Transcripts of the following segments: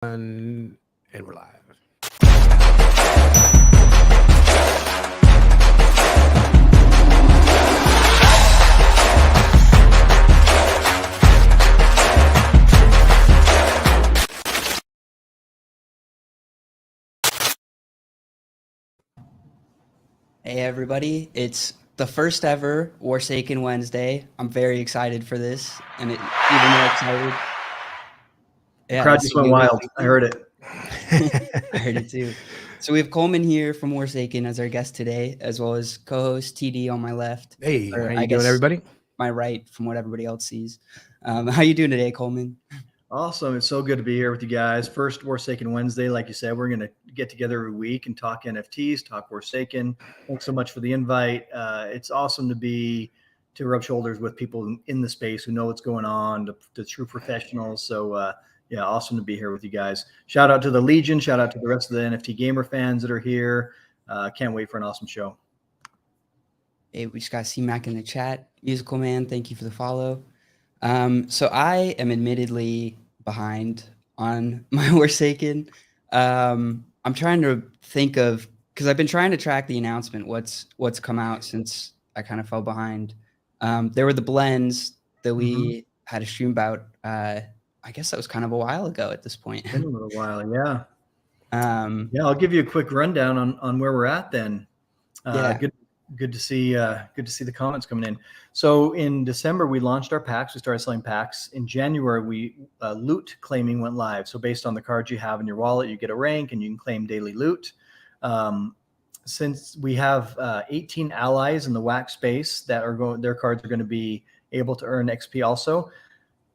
And we're live. Hey everybody, it's the first ever Warsaken Wednesday. I'm very excited for this, and even more excited. The crowd just went wild. I heard it. I heard it too. So we have Coleman here from Warsaken as our guest today, as well as co-host TD on my left. Hey, how you doing, everybody? My right, from what everybody else sees. How you doing today, Coleman? Awesome. It's so good to be here with you guys. First Warsaken Wednesday, like you said, we're going to get together every week and talk NFTs, talk Warsaken. Thanks so much for the invite. It's awesome to rub shoulders with people in the space who know what's going on, the true professionals. So yeah, awesome to be here with you guys. Shout out to the Legion. Shout out to the rest of the NFT gamer fans that are here. Can't wait for an awesome show. Hey, we just got C-Mac in the chat. Musical Man, thank you for the follow. So I am admittedly behind on my Warsaken. I'm trying to think of, because I've been trying to track the announcement, what's come out since I kind of fell behind. There were the blends that we had a stream about. I guess that was kind of a while ago at this point. Been a little while, yeah. Yeah, I'll give you a quick rundown on where we're at then. Yeah. Good to see the comments coming in. So in December, we launched our packs. We started selling packs. In January, loot claiming went live. So based on the cards you have in your wallet, you get a rank and you can claim daily loot. Since we have 18 allies in the WAC space that are their cards are going to be able to earn XP also.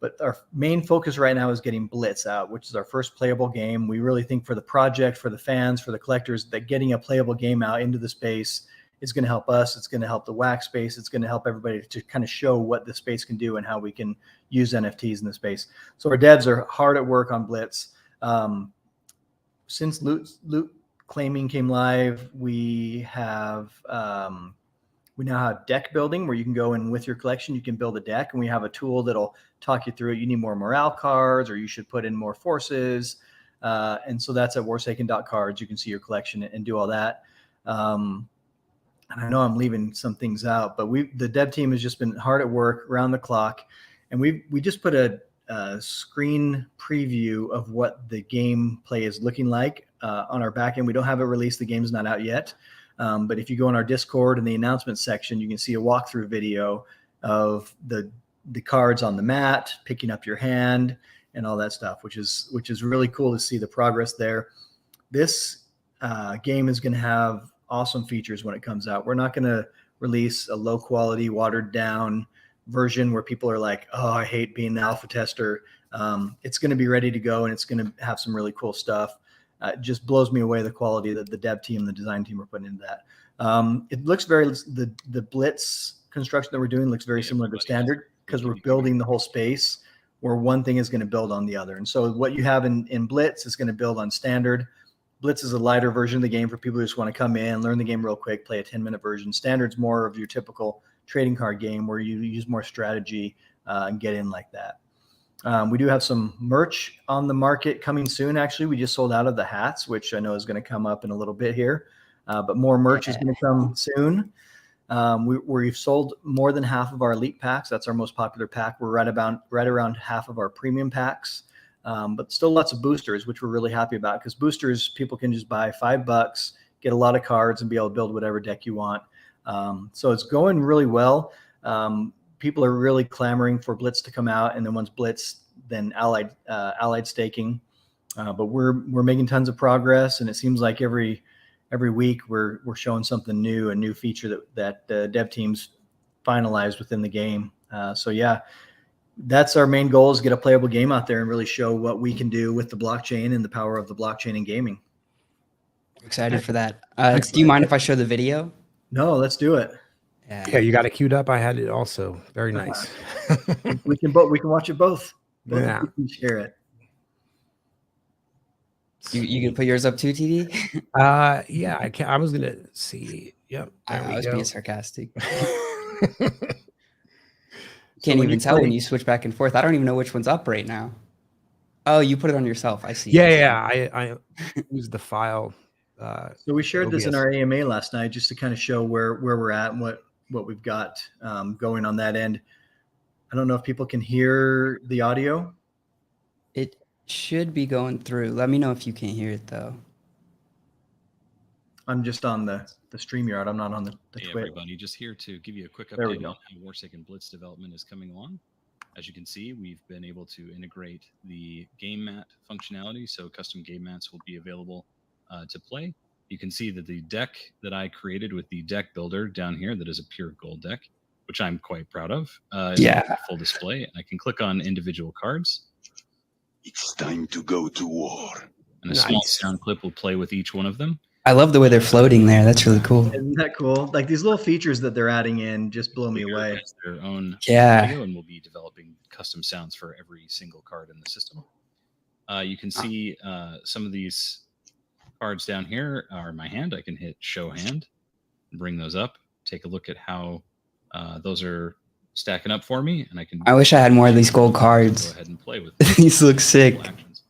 But our main focus right now is getting Blitz out, which is our first playable game. We really think for the project, for the fans, for the collectors, that getting a playable game out into the space is going to help us. It's going to help the WAC space. It's going to help everybody to kind of show what the space can do and how we can use NFTs in the space. So our devs are hard at work on Blitz. Since loot claiming came live, we now have deck building where you can go in with your collection, you can build a deck, and we have a tool that'll talk you through it. You need more morale cards, or you should put in more forces. And so that's at warsaken.cards. You can see your collection and do all that. And I know I'm leaving some things out, but the dev team has just been hard at work around the clock. And we just put a screen preview of what the gameplay is looking like on our back end. We don't have it released. The game's not out yet. But if you go on our Discord in the announcement section, you can see a walkthrough video of the cards on the mat, picking up your hand, and all that stuff, which is really cool to see the progress there. This game is going to have awesome features when it comes out. We're not going to release a low quality, watered down version where people are like, oh, I hate being the alpha tester. It's going to be ready to go, and it's going to have some really cool stuff. It just blows me away the quality that the dev team, the design team are putting into that. It looks the Blitz construction that we're doing looks very similar to standard because we're building the whole space where one thing is going to build on the other. And so what you have in Blitz is going to build on standard. Blitz is a lighter version of the game for people who just want to come in, learn the game real quick, play a 10-minute version. Standard's more of your typical trading card game where you use more strategy and get in like that. We do have some merch on the market coming soon. Actually, we just sold out of the hats, which I know is going to come up in a little bit here. But more merch is going to come soon. We've sold more than half of our elite packs. That's our most popular pack. We're right around half of our premium packs. But still lots of boosters, which we're really happy about, because boosters, people can just buy $5, get a lot of cards, and be able to build whatever deck you want. So it's going really well. People are really clamoring for Blitz to come out, and then once Blitz, then allied staking. But we're making tons of progress, and it seems like every week we're showing something new, a new feature that the dev teams finalized within the game. So yeah, that's our main goal, is get a playable game out there and really show what we can do with the blockchain and the power of the blockchain in gaming. Excited for that. Do you mind if I show the video? No, let's do it. Yeah, you got it queued up. I had it also. Very nice. we can watch it both. Yeah. We can share it. You gonna put yours up too, TD? Yeah, I can. I was gonna see. Yep. I was being sarcastic. Can't even tell when you switch back and forth. I don't even know which one's up right now. Oh, you put it on yourself. I see. Yeah. I used the file. So we shared this in OBS. our AMA last night just to kind of show where we're at and what we've got going on that end. I don't know if people can hear the audio. It should be going through. Let me know if you can't hear it though. I'm just on the StreamYard. I'm not on the Hey Twitch. everybody, just here to give you a quick There we update go. on how Warsaken Blitz development is coming along. As you can see, we've been able to integrate the game mat functionality, so custom game mats will be available to play. You can see that the deck that I created with the deck builder down here, that is a pure gold deck, which I'm quite proud of, is Yeah. on full display. I can click on individual cards, It's time to go to war. and a small Nice. sound clip will play with each one of them. I love the way they're floating there. That's really cool. Isn't that cool? Like these little features that they're adding in just blow me Leader away. has their own Yeah. audio, and we'll be developing custom sounds for every single card in the system. You can see some of these cards down here are my hand. I can hit show hand and bring those up. Take a look at how those are stacking up for me, and I can. I wish I had more of these gold Go cards. ahead and play with These look sick. actions.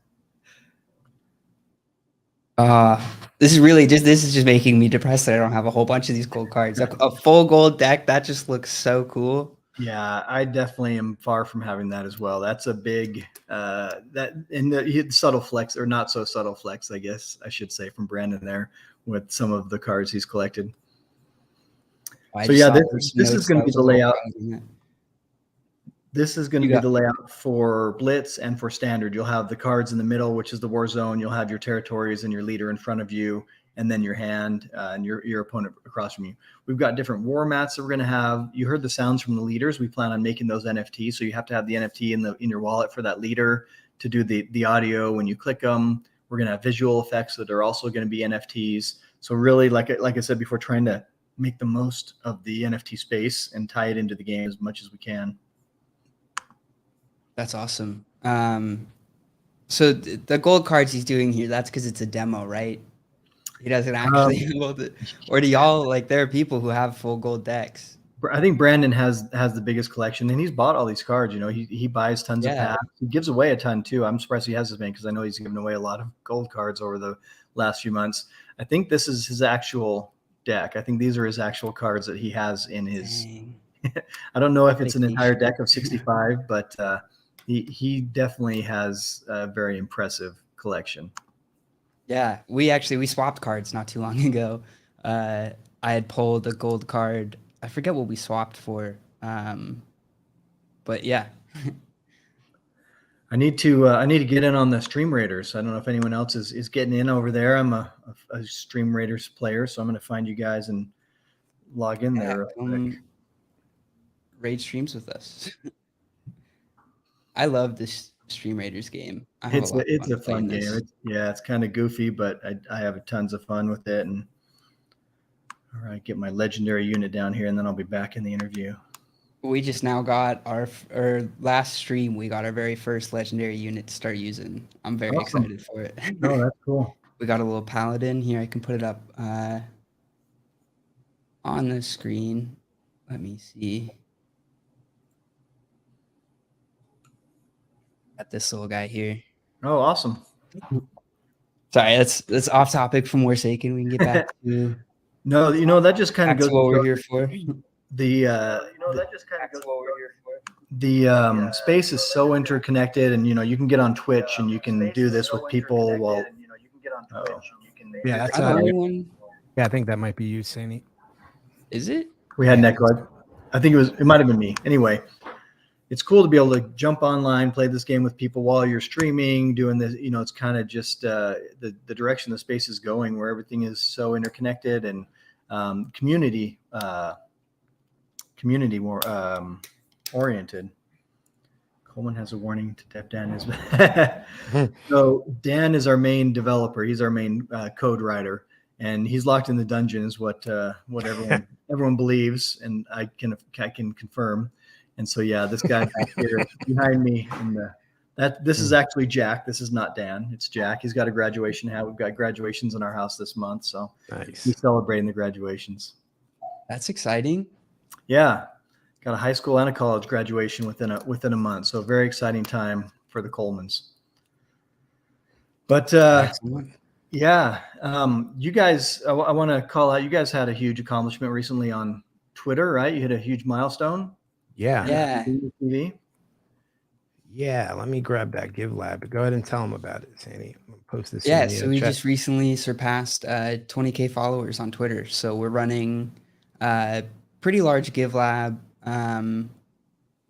This is just making me depressed that I don't have a whole bunch of these gold cards. A full gold deck, that just looks so cool. Yeah, I definitely am far from having that as well. That's a big the subtle flex, or not so subtle flex, I guess I should say, from Brandon there with some of the cards he's collected. I So just yeah, saw this there's is notes going that to be was the a little layout. frozen. This is going to be the layout for Blitz and for Standard. You'll have the cards in the middle, which is the war zone. You'll have your territories and your leader in front of you, and then your hand and your opponent across from you. We've got different war mats that we're going to have. You heard the sounds from the leaders. We plan on making those NFTs, so you have to have the NFT in your wallet for that leader to do the audio when you click them. We're going to have visual effects that are also going to be NFTs. So really, like I said before, trying to make the most of the NFT space and tie it into the game as much as we can. That's awesome. So the gold cards he's doing here, that's because it's a demo, right? He doesn't actually or do y'all, like, there are people who have full gold decks? I think Brandon has the biggest collection, and he's bought all these cards. You know, he buys tons of packs. He gives away a ton too. I'm surprised he has this many because I know he's given away a lot of gold cards over the last few months. I think this is his actual deck. I think these are his actual cards that he has in his. I don't know if it's an entire deck of 65, but he definitely has a very impressive collection. Yeah, we swapped cards not too long ago. I had pulled a gold card. I forget what we swapped for, but yeah. I need to get in on the Stream Raiders. I don't know if anyone else is getting in over there. I'm a Stream Raiders player, so I'm going to find you guys and log in there. Raid streams with us. I love this Stream Raiders game. It's a fun game. It's kind of goofy, but I have tons of fun with it. And all right, get my legendary unit down here, and then I'll be back in the interview. We just now got our last stream. We got our very first legendary unit to start using. I'm very excited for it. Oh, that's cool. We got a little paladin here. I can put it up on the screen. Let me see. Got this little guy here. Oh, awesome. Sorry, that's off topic from Warsaken. We can get back to. No, that just kind of goes what we're here for. The space is so interconnected, and you can get on Twitch and you can do this with people while. Yeah, that's I think that might be you, Sandy. Is it? We had Netclub. I think it might have been me. Anyway, it's cool to be able to jump online, play this game with people while you're streaming, doing this. It's kind of just the direction the space is going, where everything is so interconnected and community more oriented. Coleman has a warning to Dev Dan is. So Dan is our main developer. He's our main code writer, and he's locked in the dungeon, is what everyone believes, and I can confirm. And so yeah, this guy back here behind me, and this is actually Jack. This is not Dan. It's Jack. He's got a graduation hat. We've got graduations in our house this month, so nice. We're celebrating the graduations. That's exciting. Yeah, got a high school and a college graduation within a month. So very exciting time for the Colemans. But Excellent. yeah, you guys, I want to call out. You guys had a huge accomplishment recently on Twitter, right? You hit a huge milestone. Yeah. Yeah. TV. Yeah. Let me grab that GiveLab. Go ahead and tell them about it, Sandy. I'm gonna post this. Yeah, in the so we chat. just recently surpassed 20K followers on Twitter. So we're running pretty large GiveLab.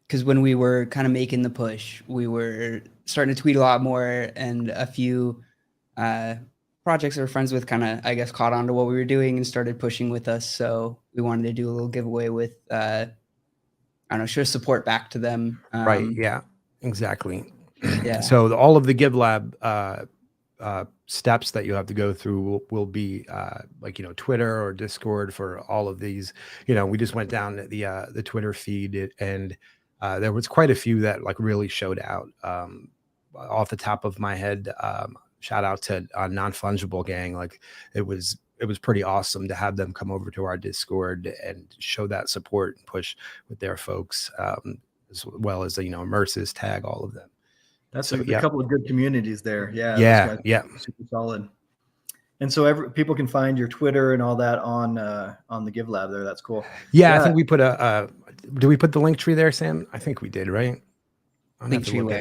Because when we were kind of making the push, we were starting to tweet a lot more, and a few projects that we're friends with kind of, I guess, caught on to what we were doing and started pushing with us. So we wanted to do a little giveaway with, I don't know, show support back to them. Right. Yeah, exactly. Yeah. So all of the GiveLab steps that you have to go through will be like, Twitter or Discord for all of these. We just went down the Twitter feed and there was quite a few that like really showed out. Off the top of my head, shout out to Non-Fungible Gang. Like it was pretty awesome to have them come over to our Discord and show that support and push with their folks, as well as Immerses, Tag, all of them. That's So, a yeah. couple of good communities there. Yeah. Yeah, those guys yeah. are super solid. And so people can find your Twitter and all that on the GiveLab there. That's cool. Yeah, I think we put do we put the link tree there, Sam? I think we did, right? I'll Link have to tree look at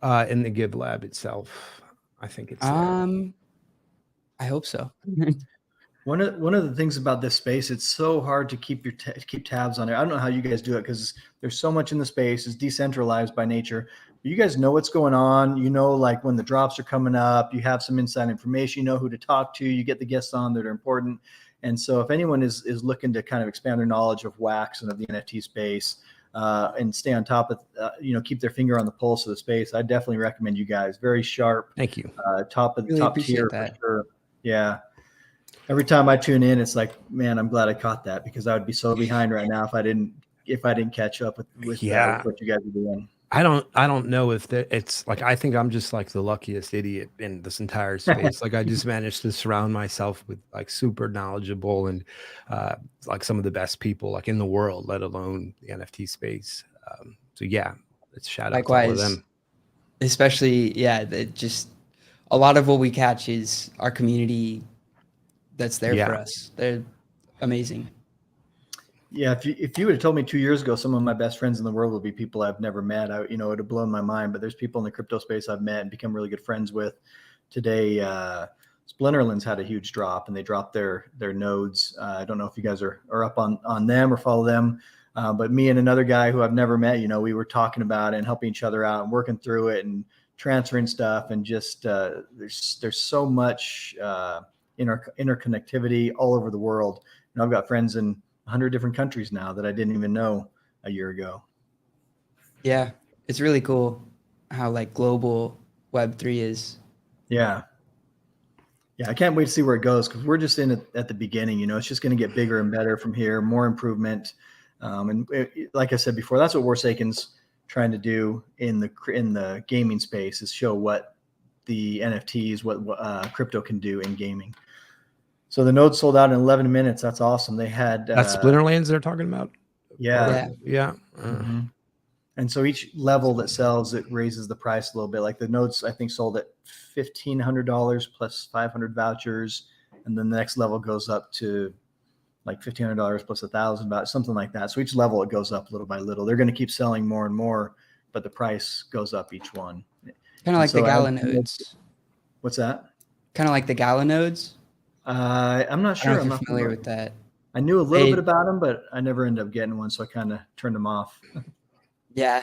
where? it. In the GiveLab itself. I think it's there. I hope so. One of the things about this space, it's so hard to keep keep tabs on it. I don't know how you guys do it because there's so much in the space. It's decentralized by nature. But you guys know what's going on. Like when the drops are coming up, you have some inside information. You know who to talk to. You get the guests on that are important. And so if anyone is looking to kind of expand their knowledge of Wax and of the NFT space and stay on top of, keep their finger on the pulse of the space, I definitely recommend you guys. Very sharp. Thank you. Top tier that. for sure. Yeah. Every time I tune in, it's like, man, I'm glad I caught that because I would be so behind right now if I didn't catch up with what you guys are doing. I don't know if it's like, I think I'm just like the luckiest idiot in this entire space. Like I just managed to surround myself with like super knowledgeable and like some of the best people like in the world, let alone the NFT space. So yeah, let's shout out to all of them. Especially, just a lot of what we catch is our community that's there for us. They're amazing. Yeah, if you would have told me 2 years ago some of my best friends in the world would be people I've never met, it would have blown my mind. But there's people in the crypto space I've met and become really good friends with. Today, Splinterlands had a huge drop, and they dropped their nodes. I don't know if you guys are up on them or follow them, but me and another guy who I've never met, we were talking about it and helping each other out and working through it and transferring stuff. And just there's so much interconnectivity all over the world. I've got friends in 100 different countries now that I didn't even know a year ago. Yeah, it's really cool how like global Web3 is. Yeah, I can't wait to see where it goes because we're just in it at the beginning. It's just going to get bigger and better from here, more improvement. Like I said before, that's what Warsaken's trying to do in the gaming space is show what the NFTs, what crypto can do in gaming. So the node sold out in 11 minutes. That's awesome. They had that's Splinterlands they're talking about. Yeah. Mm-hmm. And so each level that sells, it raises the price a little bit. Like the nodes, I think, sold at $1,500 plus 500 vouchers, and then the next level goes up to like $1,500 plus 1,000 vouchers, something like that. So each level it goes up little by little. They're going to keep selling more and more, but the price goes up each one. Kind of like the Gala nodes. What's that? Kind of like the Gala nodes. I'm not sure. I'm not familiar with that. I knew a little bit about them, but I never ended up getting one, so I kind of turned them off. Yeah,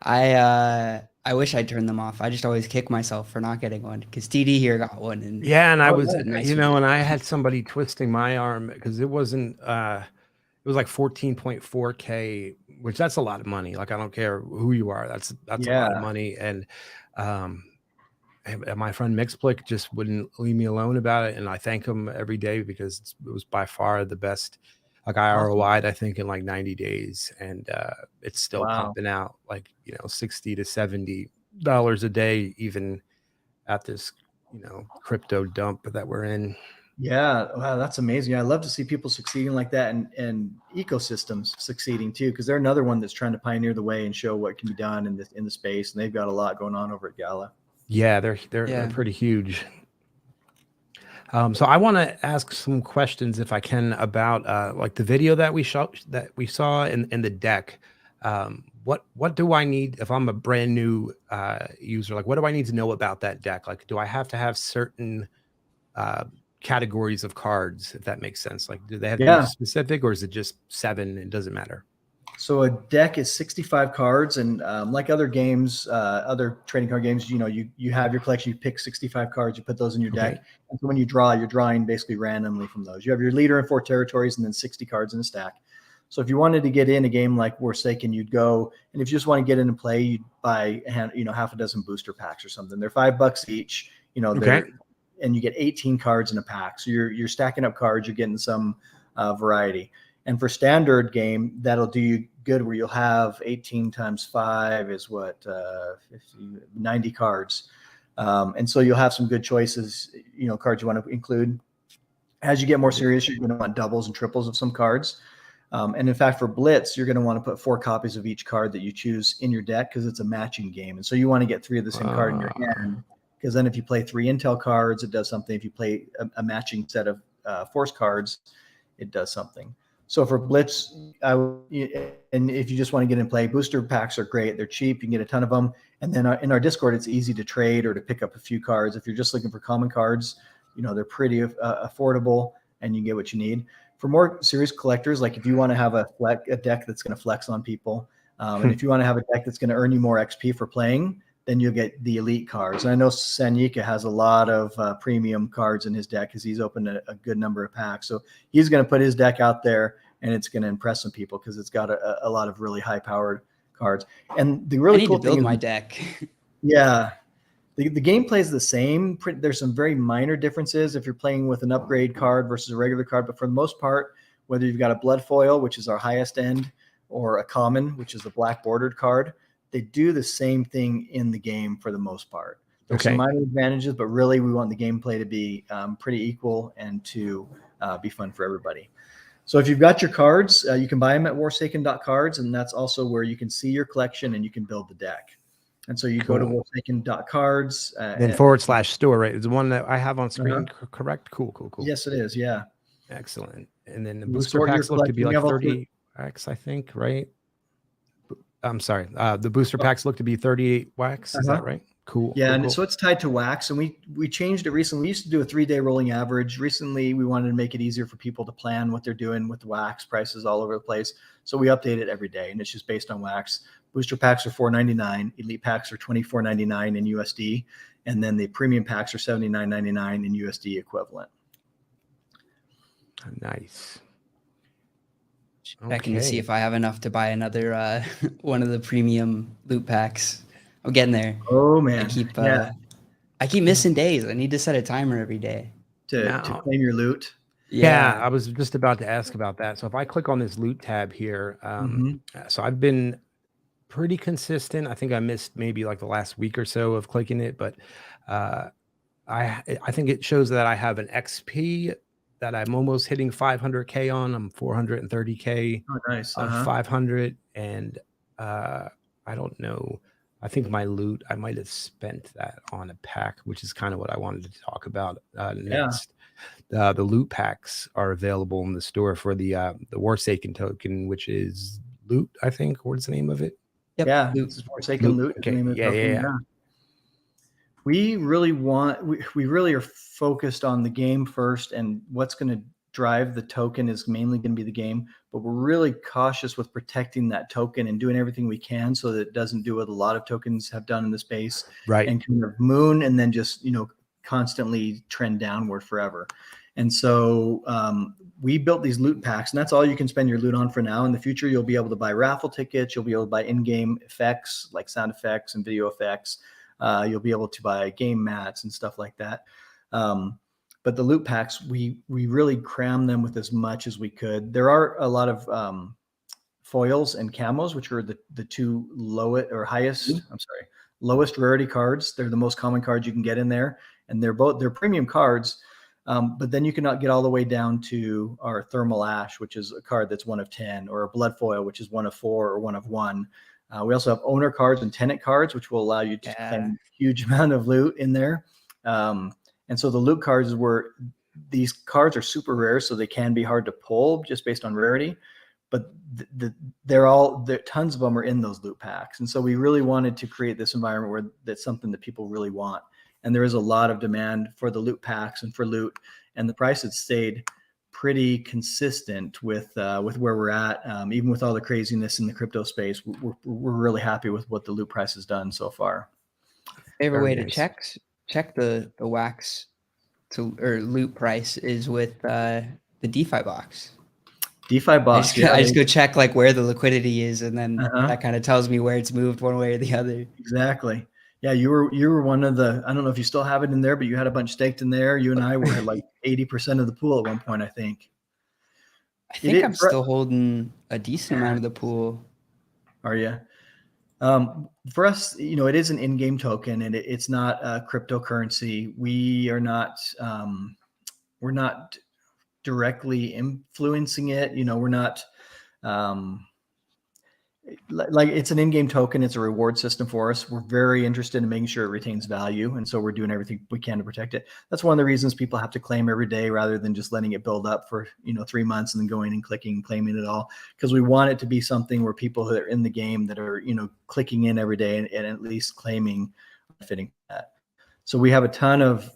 I wish I turned them off. I just always kick myself for not getting one because TD here got one. And I was, and I had somebody twisting my arm because it wasn't. It was like 14.4K, which that's a lot of money. Like I don't care who you are, that's a lot of money. And my friend Mixplick just wouldn't leave me alone about it, and I thank him every day because it was by far the best. Like I ROI'd, I think, in like 90 days, and it's still pumping out like $60 to $70 a day, even at this crypto dump that we're in. Yeah, wow, that's amazing. I love to see people succeeding like that, and ecosystems succeeding too, because they're another one that's trying to pioneer the way and show what can be done in the space, and they've got a lot going on over at Gala. Yeah, they're Yeah. pretty huge. So I want to ask some questions, if I can, about like the video that we saw in the deck. What do I need if I'm a brand new user? Like, what do I need to know about that deck? Like, do I have to have certain uh, categories of cards, if that makes sense? Like, do they have to be Yeah. specific, or is it just 7? It doesn't matter. So a deck is 65 cards, and like other games, other trading card games, you have your collection, you pick 65 cards, you put those in your deck. Okay. And so when you draw, you're drawing basically randomly from those. You have your leader and 4 territories, and then 60 cards in a stack. So if you wanted to get in a game like Warsaken, you'd go, and if you just want to get in and play, you'd buy half a dozen booster packs or something. They're $5 each. Okay. And you get 18 cards in a pack. So you're stacking up cards, you're getting some variety. And for standard game, that'll do you good, where you'll have 18 times 5 is what, 90 cards. And so you'll have some good choices, cards you want to include. As you get more serious, you're going to want doubles and triples of some cards. And in fact, for Blitz, you're going to want to put 4 copies of each card that you choose in your deck, because it's a matching game. And so you want to get 3 of the same card in your hand, because then if you play 3 intel cards, it does something. If you play a matching set of force cards, it does something. So for Blitz, and if you just want to get in play, booster packs are great. They're cheap. You can get a ton of them. And then in our Discord, it's easy to trade or to pick up a few cards. If you're just looking for common cards, they're pretty affordable, and you get what you need. For more serious collectors, like if you want to have a deck that's going to flex on people, and if you want to have a deck that's going to earn you more XP for playing, then you'll get the elite cards. And I know Sanyika has a lot of premium cards in his deck, because he's opened a good number of packs. So he's going to put his deck out there, and it's going to impress some people, because it's got a lot of really high-powered cards. And the really cool thing build is, my deck. yeah, the gameplay is the same. There's some very minor differences if you're playing with an upgrade card versus a regular card. But for the most part, whether you've got a blood foil, which is our highest end, or a common, which is the black bordered card, they do the same thing in the game for the most part. There's some minor advantages, but really we want the gameplay to be pretty equal and to be fun for everybody. So if you've got your cards, you can buy them at warsaken.cards, and that's also where you can see your collection and you can build the deck. And so you go to warsaken.cards. Then /store, right? Is the one that I have on screen correct? Cool. Yes, it is. Yeah. Excellent. And then the You booster sort your packs look to be like collection. 38 packs, I think, right? I'm sorry. The booster packs look to be 38 wax. Is that right? Cool. Yeah, cool, and cool. so it's tied to wax, and we changed it recently. We used to do a 3-day rolling average. Recently, we wanted to make it easier for people to plan what they're doing with the wax prices all over the place. So we update it every day, and it's just based on wax. Booster packs are $4.99. Elite packs are $24.99 in USD, and then the premium packs are $79.99 in USD equivalent. Nice. Checking to see if I have enough to buy another one of the premium loot packs. I'm getting there. Oh man, I keep missing days. I need to set a timer every day to claim your loot. Yeah, I was just about to ask about that. So if I click on this loot tab here, so I've been pretty consistent. I think I missed maybe like the last week or so of clicking it, but I think it shows that I have an XP that I'm almost hitting 500K on. I'm 430K of 500, and I don't know. I think my loot, I might have spent that on a pack, which is kind of what I wanted to talk about next. The loot packs are available in the store for the Warsaken token, which is loot, I think. What's the name of it? Yep. Yeah, this is Warsaken loot. Okay. Yeah. We really are focused on the game first, and what's going to drive the token is mainly going to be the game, but we're really cautious with protecting that token and doing everything we can so that it doesn't do what a lot of tokens have done in the space, right? And kind of moon and then just constantly trend downward forever. And so we built these loot packs, and that's all you can spend your loot on for now. In the future, you'll be able to buy raffle tickets, you'll be able to buy in-game effects like sound effects and video effects. You'll be able to buy game mats and stuff like that. But the loot packs, we really cram them with as much as we could. There are a lot of foils and camos, which are the two lowest rarity cards. They're the most common cards you can get in there, and they're premium cards. But then you cannot get all the way down to our thermal ash, which is a card that's 1 of 10, or a blood foil, which is 1 of 4 or 1 of 1. We also have owner cards and tenant cards, which will allow you to claim a huge amount of loot in there. And so the loot cards these cards are super rare, so they can be hard to pull just based on rarity. But tons of them are in those loot packs. And so we really wanted to create this environment where that's something that people really want. And there is a lot of demand for the loot packs and for loot. And the price has stayed pretty consistent with where we're at. Even with all the craziness in the crypto space, we're really happy with what the loot price has done so far. Favorite way Very to nice. check the wax or loot price is with the DeFi box. DeFi box. I just go check like where the liquidity is, and then Uh-huh. that kind of tells me where it's moved one way or the other. Exactly. Yeah, you were one of the, I don't know if you still have it in there, but you had a bunch staked in there. You and I were at like 80% of the pool at one point, I think. I think I'm still holding a decent amount of the pool. Are you? For us, it is an in-game token, and it's not a cryptocurrency. We're not directly influencing it. We're not like it's an in-game token. It's a reward system for us. We're very interested in making sure it retains value, and so we're doing everything we can to protect it. That's one of the reasons people have to claim every day rather than just letting it build up for 3 months and then going and clicking and claiming it all, because we want it to be something where people that are in the game that are clicking in every day and at least claiming fitting that. So we have a ton of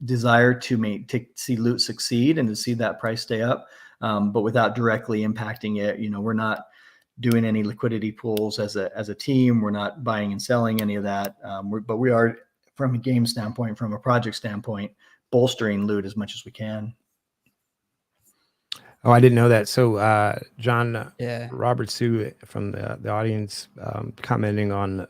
desire to see loot succeed and to see that price stay up, but without directly impacting it. We're not doing any liquidity pools as a team. We're not buying and selling any of that. But we are, from a game standpoint, from a project standpoint, bolstering loot as much as we can. Oh, I didn't know that. So, John, Yeah. Robert Sue from the audience commenting on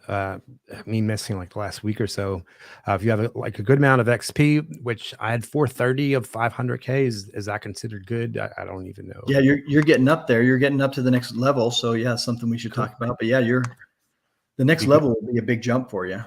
me missing like the last week or so. If you have a good amount of XP, which I had 430 of 500K, is that considered good? I don't even know. Yeah, you're getting up there. You're getting up to the next level. So yeah, something we should talk about. But yeah, the next level will be a big jump for you.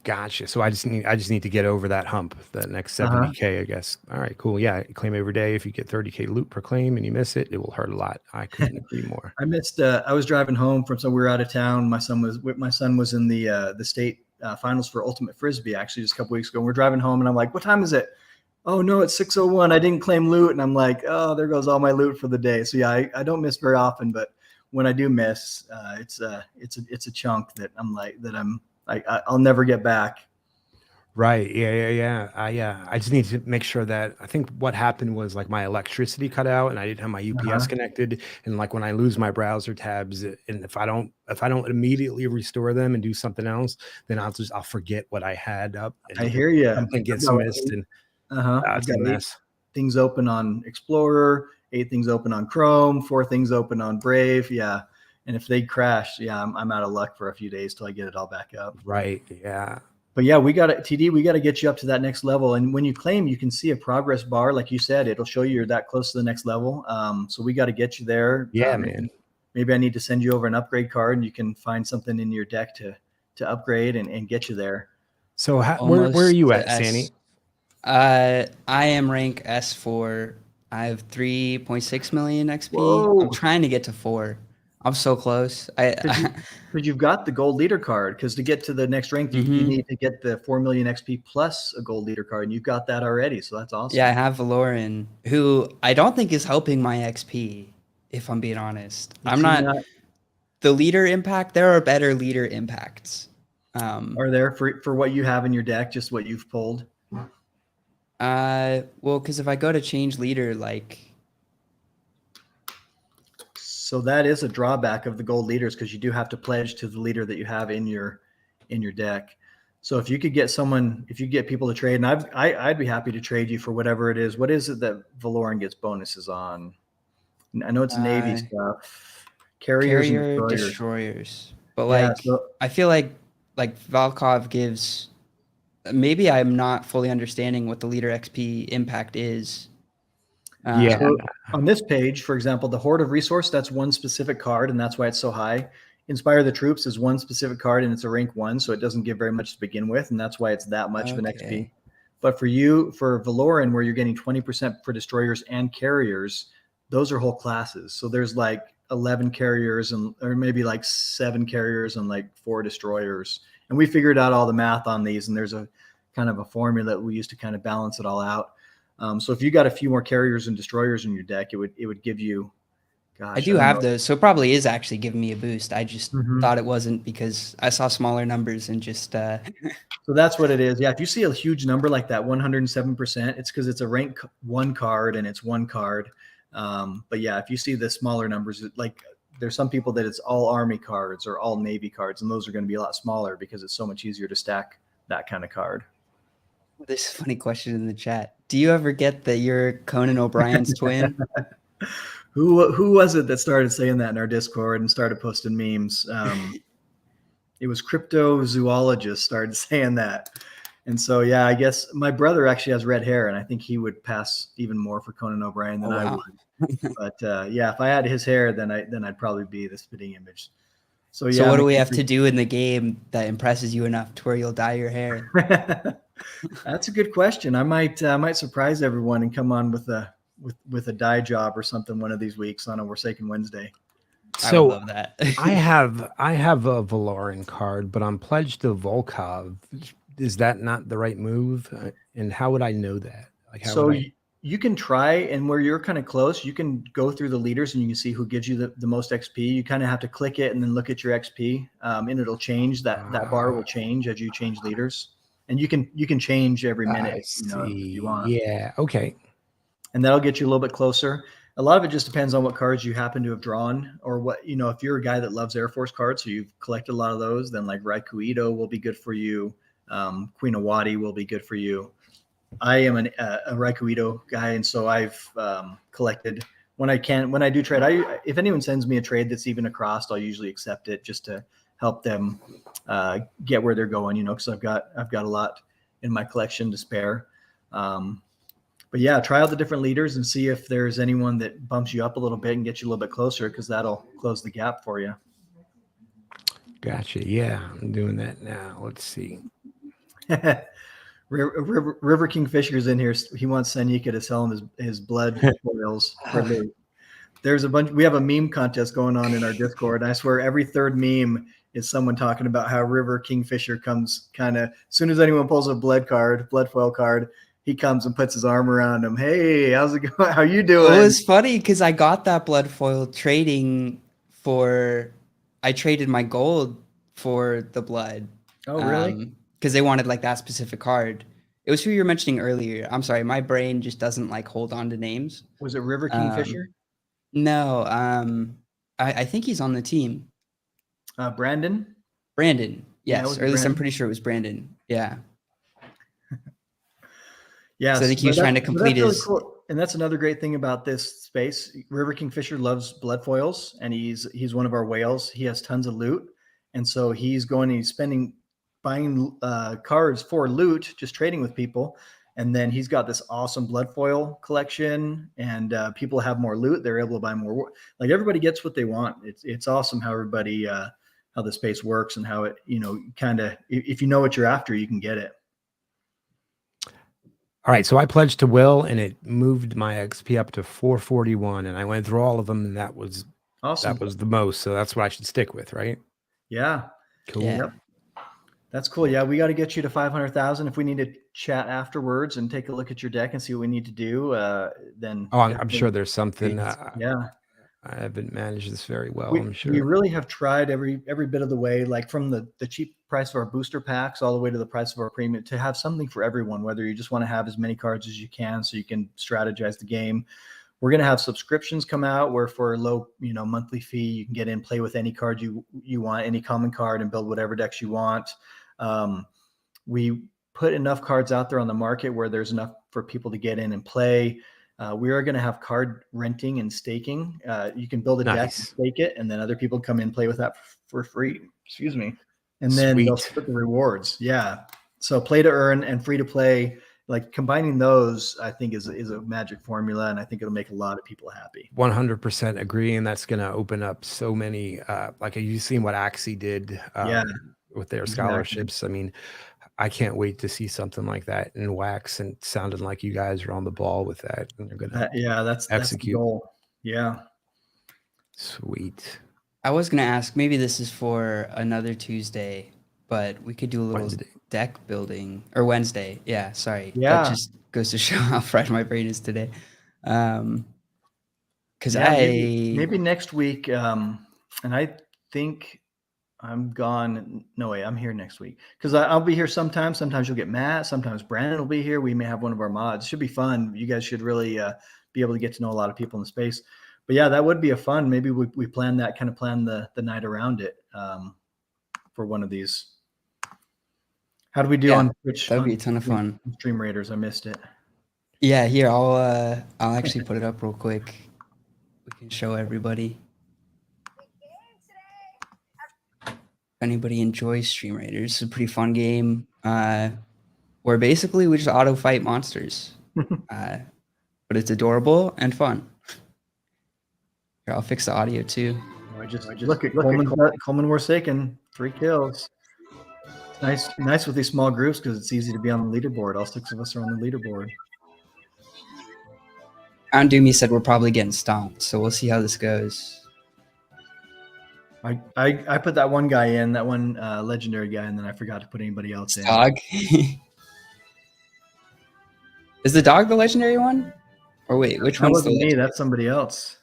Gotcha. So I just need to get over that hump, the next 70K, I guess. All right, cool. Yeah, claim every day. If you get 30K loot per claim and you miss it, it will hurt a lot. I couldn't agree more. I missed. I was driving home from somewhere out of town. My son was in the state finals for Ultimate Frisbee actually just a couple weeks ago. And we're driving home, and I'm like, "What time is it?" "Oh no, it's 6:01. I didn't claim loot." And I'm like, "Oh, there goes all my loot for the day." So yeah, I don't miss very often, but when I do miss, it's a chunk that I'll never get back. Right. Yeah. I just need to make sure that I think what happened was like my electricity cut out and I didn't have my UPS connected. And like when I lose my browser tabs, and if I don't immediately restore them and do something else, then I'll forget what I had up. And I hear you. Something gets missed, and I've it's a got mess. 8 things open on Explorer, 8 things open on Chrome, 4 things open on Brave. Yeah. And if they crash, yeah, I'm out of luck for a few days till I get it all back up. Right. Yeah. But yeah, we got to get you up to that next level. And when you claim, you can see a progress bar. Like you said, it'll show you you're that close to the next level. So we got to get you there. Yeah, man. Maybe I need to send you over an upgrade card and you can find something in your deck to upgrade and get you there. So where are you at, Sandy? I am rank S4. I have 3.6 million XP. Whoa. I'm trying to get to 4. I'm so close. Because you've got the gold leader card. Because to get to the next rank, you need to get the 4 million XP plus a gold leader card, and you've got that already. So that's awesome. Yeah, I have Valoran, who I don't think is helping my XP. If I'm being honest, I'm not. The leader impact. There are better leader impacts. Are there for what you have in your deck? Just what you've pulled. Well, because if I go to change leader, So that is a drawback of the gold leaders, because you do have to pledge to the leader that you have in your deck. So if you could get people to trade, and I'd be happy to trade you for whatever it is. What is it that Valoran gets bonuses on? I know it's Navy stuff. Carrier and destroyers. But I feel like Valkov gives. Maybe I'm not fully understanding what the leader XP impact is. So on this page, for example, the Horde of Resource, that's one specific card, and that's why it's so high. Inspire the Troops is one specific card, and it's a rank 1, so it doesn't give very much to begin with, and that's why it's that much of an XP. But for Valoran, where you're getting 20% for destroyers and carriers, those are whole classes. So there's 11 carriers or maybe like 7 carriers and like 4 destroyers. And we figured out all the math on these, and there's a kind of a formula that we use to kind of balance it all out. So if you got a few more carriers and destroyers in your deck, it would give you, gosh, I do have those, so it probably is actually giving me a boost. I just thought it wasn't because I saw smaller numbers and just. So that's what it is. Yeah, if you see a huge number like that, 107%, it's because it's a rank 1 card and it's 1 card. But yeah, if you see the smaller numbers, like there's some people that it's all Army cards or all Navy cards, and those are going to be a lot smaller because it's so much easier to stack that kind of card. There's a funny question in the chat. Do you ever get that you're Conan O'Brien's twin? Who was it that started saying that in our Discord and started posting memes? It was cryptozoologist started saying that. And so, yeah, I guess my brother actually has red hair, and I think he would pass even more for Conan O'Brien than I would. But yeah, if I had his hair, then I'd probably be the spitting image. So yeah. So what do we have to do in the game that impresses you enough to where you'll dye your hair? That's a good question. I might surprise everyone and come on with a dye job or something one of these weeks on a Warsaken Wednesday. So I would love that. I have a Valarin card, but I'm pledged to Volkov. Is that not the right move? And how would I know that? Like, how so would you can try, and where you're kind of close, you can go through the leaders and you can see who gives you the most XP. You kind of have to click it and then look at your XP, and it'll change. That bar will change as you change leaders, and you can change every minute. If you want. Yeah. Okay. And that'll get you a little bit closer. A lot of it just depends on what cards you happen to have drawn, or what, if you're a guy that loves Air Force cards, so you've collected a lot of those, then like Raikuito will be good for you. Queen Awadi will be good for you. I am a Raikuito guy, and so I've collected when I can. When I do trade, if anyone sends me a trade that's even across, I'll usually accept it just to help them get where they're going. Because I've got a lot in my collection to spare. But yeah, try out the different leaders and see if there's anyone that bumps you up a little bit and gets you a little bit closer, because that'll close the gap for you. Gotcha. Yeah, I'm doing that now. Let's see. River Kingfisher's in here. He wants Sanika to sell him his blood oils for loot. There's a bunch. We have a meme contest going on in our Discord. And I swear every third meme is someone talking about how River Kingfisher comes kind of, as soon as anyone pulls a blood foil card, he comes and puts his arm around him. Hey, how's it going? How you doing? It was funny because I got that blood foil trading I traded my gold for the blood. Oh, really? Because they wanted like that specific card. It was who you were mentioning earlier. I'm sorry, my brain just doesn't like hold on to names. Was it River Kingfisher? No, I think he's on the team. Brandon? Brandon, yes. Yeah, Or at least Brandon? I'm pretty sure it was Brandon. Yeah. Yeah. So I think he was trying to complete his. Really cool. And that's another great thing about this space. River Kingfisher loves blood foils, and he's one of our whales. He has tons of loot, and so he's buying cards for loot, just trading with people. And then he's got this awesome blood foil collection, and people have more loot. They're able to buy more. Like, everybody gets what they want. It's awesome how everybody how the space works, and how it kind of, if you know what you're after, you can get it. All right, so I pledged to Will, and it moved my XP up to 441, and I went through all of them, and that was Awesome. That was the most. So that's what I should stick with, right? Yeah. Cool. Yeah. Yep. That's cool. Yeah, we got to get you to 500,000. If we need to chat afterwards and take a look at your deck and see what we need to do, then. Oh, I'm sure there's something. Yeah. I haven't managed this very well. We, I'm sure. we really have tried every bit of the way, like from the cheap price of our booster packs all the way to the price of our premium, to have something for everyone, whether you just want to have as many cards as you can so you can strategize the game. We're going to have subscriptions come out where for a low, monthly fee, you can get in, play with any card you want, any common card, and build whatever decks you want. We put enough cards out there on the market where there's enough for people to get in and play. We are going to have card renting and staking. You can build a deck and stake it, and then other people come in and play with that for free. Excuse me. And then they'll split the rewards. Yeah. So play to earn and free to play, like combining those, I think is a magic formula, and I think it'll make a lot of people happy. 100% agree, and that's going to open up so many. Like you've seen what Axie did with their scholarships. I mean, I can't wait to see something like that in Wax, and sounding like you guys are on the ball with that, and they're going to that's the goal. Yeah. Sweet. I was gonna ask, maybe this is for another Tuesday, but we could do a little Wednesday. deck building or Wednesday. Yeah, sorry. Yeah. That just goes to show how fried my brain is today. Because Yeah, maybe next week. And I think I'm gone. No way, I'm here next week because I'll be here sometimes. Sometimes you'll get Matt. Sometimes Brandon will be here. We may have one of our mods. It should be fun. You guys should really be able to get to know a lot of people in the space. But yeah, that would be a fun. Maybe we plan that, kind of plan the night around it for one of these. How do we do Yeah, on Twitch? that'd be on a ton of fun. Stream Raiders, I missed it. Yeah, here I'll actually put it up real quick. We can show everybody. If anybody enjoys Stream Raiders, it's a pretty fun game. Where basically we just auto fight monsters. But it's adorable and fun. Here, I'll fix the audio too. I just look at Coleman Warsaken, 3 kills. Nice with these small groups because it's easy to be on the leaderboard. All 6 of us are on the leaderboard. Crown Doomy said we're probably getting stomped, so we'll see how this goes. I put that one guy in, that one legendary guy, and then I forgot to put anybody else in. Dog. Is the dog the legendary one? Or wait, which That one's the wasn't me. legendary? That's somebody else.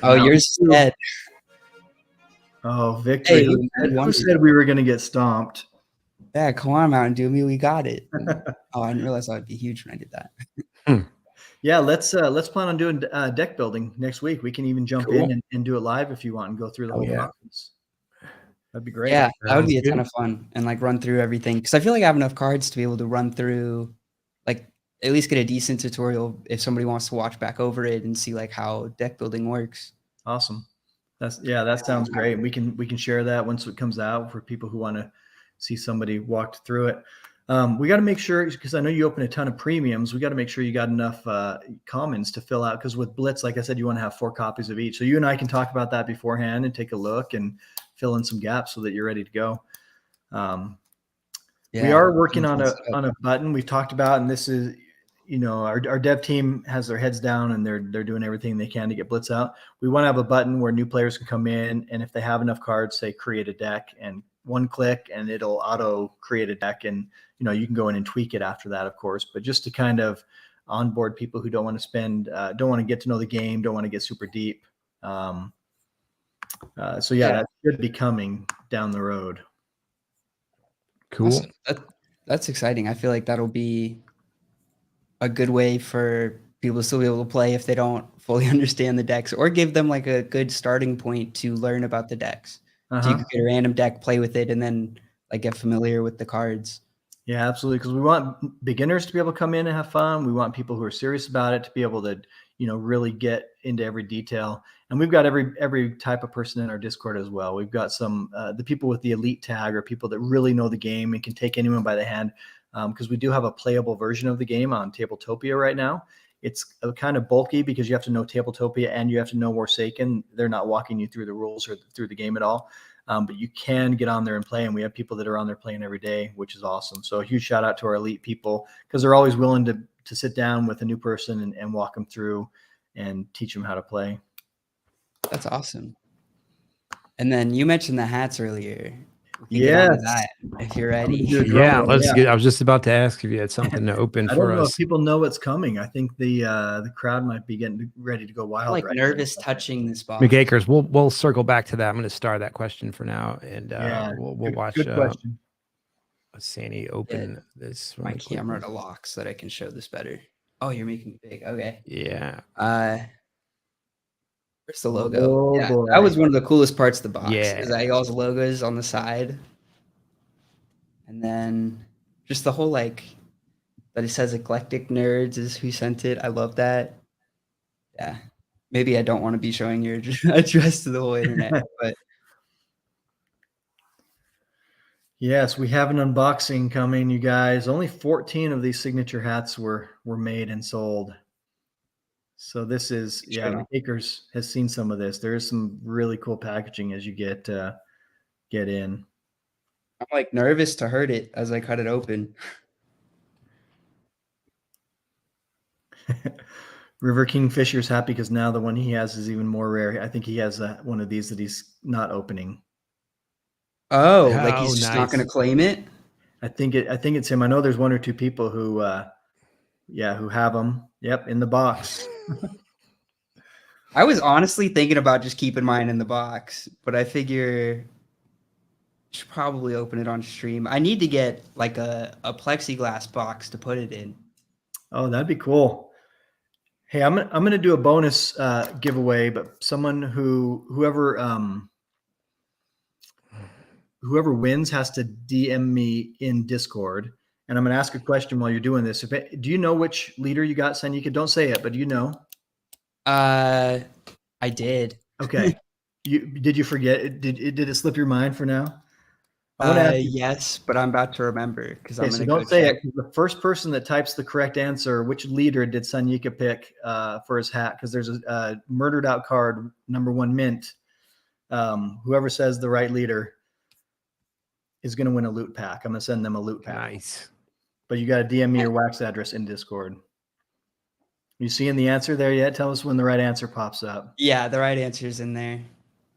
Oh, No. yours is dead. Oh, victory! Hey, Who said we were going to get stomped? Yeah, come on, Mountain Doomy, we got it. Oh, I didn't realize that would be huge when I did that. Yeah, let's plan on doing deck building next week. We can even jump in and do it live if you want and go through the whole process. That'd be great. Yeah, that would be a Sounds ton of fun and like run through everything because I feel like I have enough cards to be able to run through, like at least get a decent tutorial if somebody wants to watch back over it and see like how deck building works. Awesome. That sounds great. We can share that once it comes out for people who want to see somebody walked through it. We got to make sure, because I know you open a ton of premiums, we got to make sure you got enough commons to fill out, because with Blitz, like I said, you want to have 4 copies of each. So you and I can talk about that beforehand and take a look and fill in some gaps so that you're ready to go. We are working on a button we've talked about, and this is, our dev team has their heads down and they're doing everything they can to get Blitz out. We want to have a button where new players can come in, and if they have enough cards, say create a deck, and one click and it'll auto create a deck, and you can go in and tweak it after that, of course, but just to kind of onboard people who don't want to spend, don't want to get to know the game, don't want to get super deep. So that should be coming down the road. Cool. Awesome. That's exciting. I feel like that'll be a good way for people to still be able to play if they don't fully understand the decks, or give them like a good starting point to learn about the decks. So you could get a random deck, play with it, and then like get familiar with the cards. Yeah, absolutely. Because we want beginners to be able to come in and have fun. We want people who are serious about it to be able to, really get into every detail. And we've got every type of person in our Discord as well. We've got some the people with the elite tag, or people that really know the game and can take anyone by the hand. Because we do have a playable version of the game on Tabletopia right now. It's kind of bulky because you have to know Tabletopia and you have to know Warsaken. They're not walking you through the rules or through the game at all. But you can get on there and play, and we have people that are on there playing every day, which is awesome. So a huge shout out to our elite people, because they're always willing to sit down with a new person and walk them through and teach them how to play. That's awesome. And then you mentioned the hats earlier. Yeah, if you're ready. Yeah, let's get. I was just about to ask if you had something to open I for don't know us. if people know what's coming. I think the crowd might be getting ready to go wild. I'm like right nervous now. touching this box. McAkers, we'll circle back to that. I'm going to star that question for now, and we'll watch. Good question. Sandy open this. My camera to lock so that I can show this better. Oh, you're making it big. Okay. Yeah. Where's the logo? That was one of the coolest parts of the box. Yeah. Is that all the logos on the side. And then just the whole that it says Eclectic Nerds is who sent it. I love that. Yeah. Maybe I don't want to be showing your address to the whole internet, but yes, we have an unboxing coming, you guys. Only 14 of these signature hats were made and sold. So this is, McAkers has seen some of this. There is some really cool packaging as you get in. I'm like nervous to hurt it as I cut it open. River Kingfisher's happy because now the one he has is even more rare. I think he has one of these that he's not opening. Oh, like he's Oh, just not going nice. to claim it? I think it's him. I know there's one or two people who who have them. Yep, in the box. I was honestly thinking about just keeping mine in the box, but I figure I should probably open it on stream. I need to get like a plexiglass box to put it in. Oh, that'd be cool. Hey, I'm gonna do a bonus giveaway, but whoever wins has to DM me in Discord, and I'm gonna ask a question while you're doing this. Do you know which leader you got, Sanyika? Don't say it, but do you know? I did. Okay. Did you forget? Did it slip your mind for now? I want to ask you. Yes, but I'm about to remember because I'm Okay, so going to don't say it. The first person that types the correct answer, which leader did Sanyika pick for his hat? Because there's a murdered out card, #1 mint. Whoever says the right leader is going to win a loot pack. I'm going to send them a loot pack. Nice. But you got to DM me your wax address in Discord. You seeing the answer there yet? Tell us when the right answer pops up. Yeah, the right answer is in there.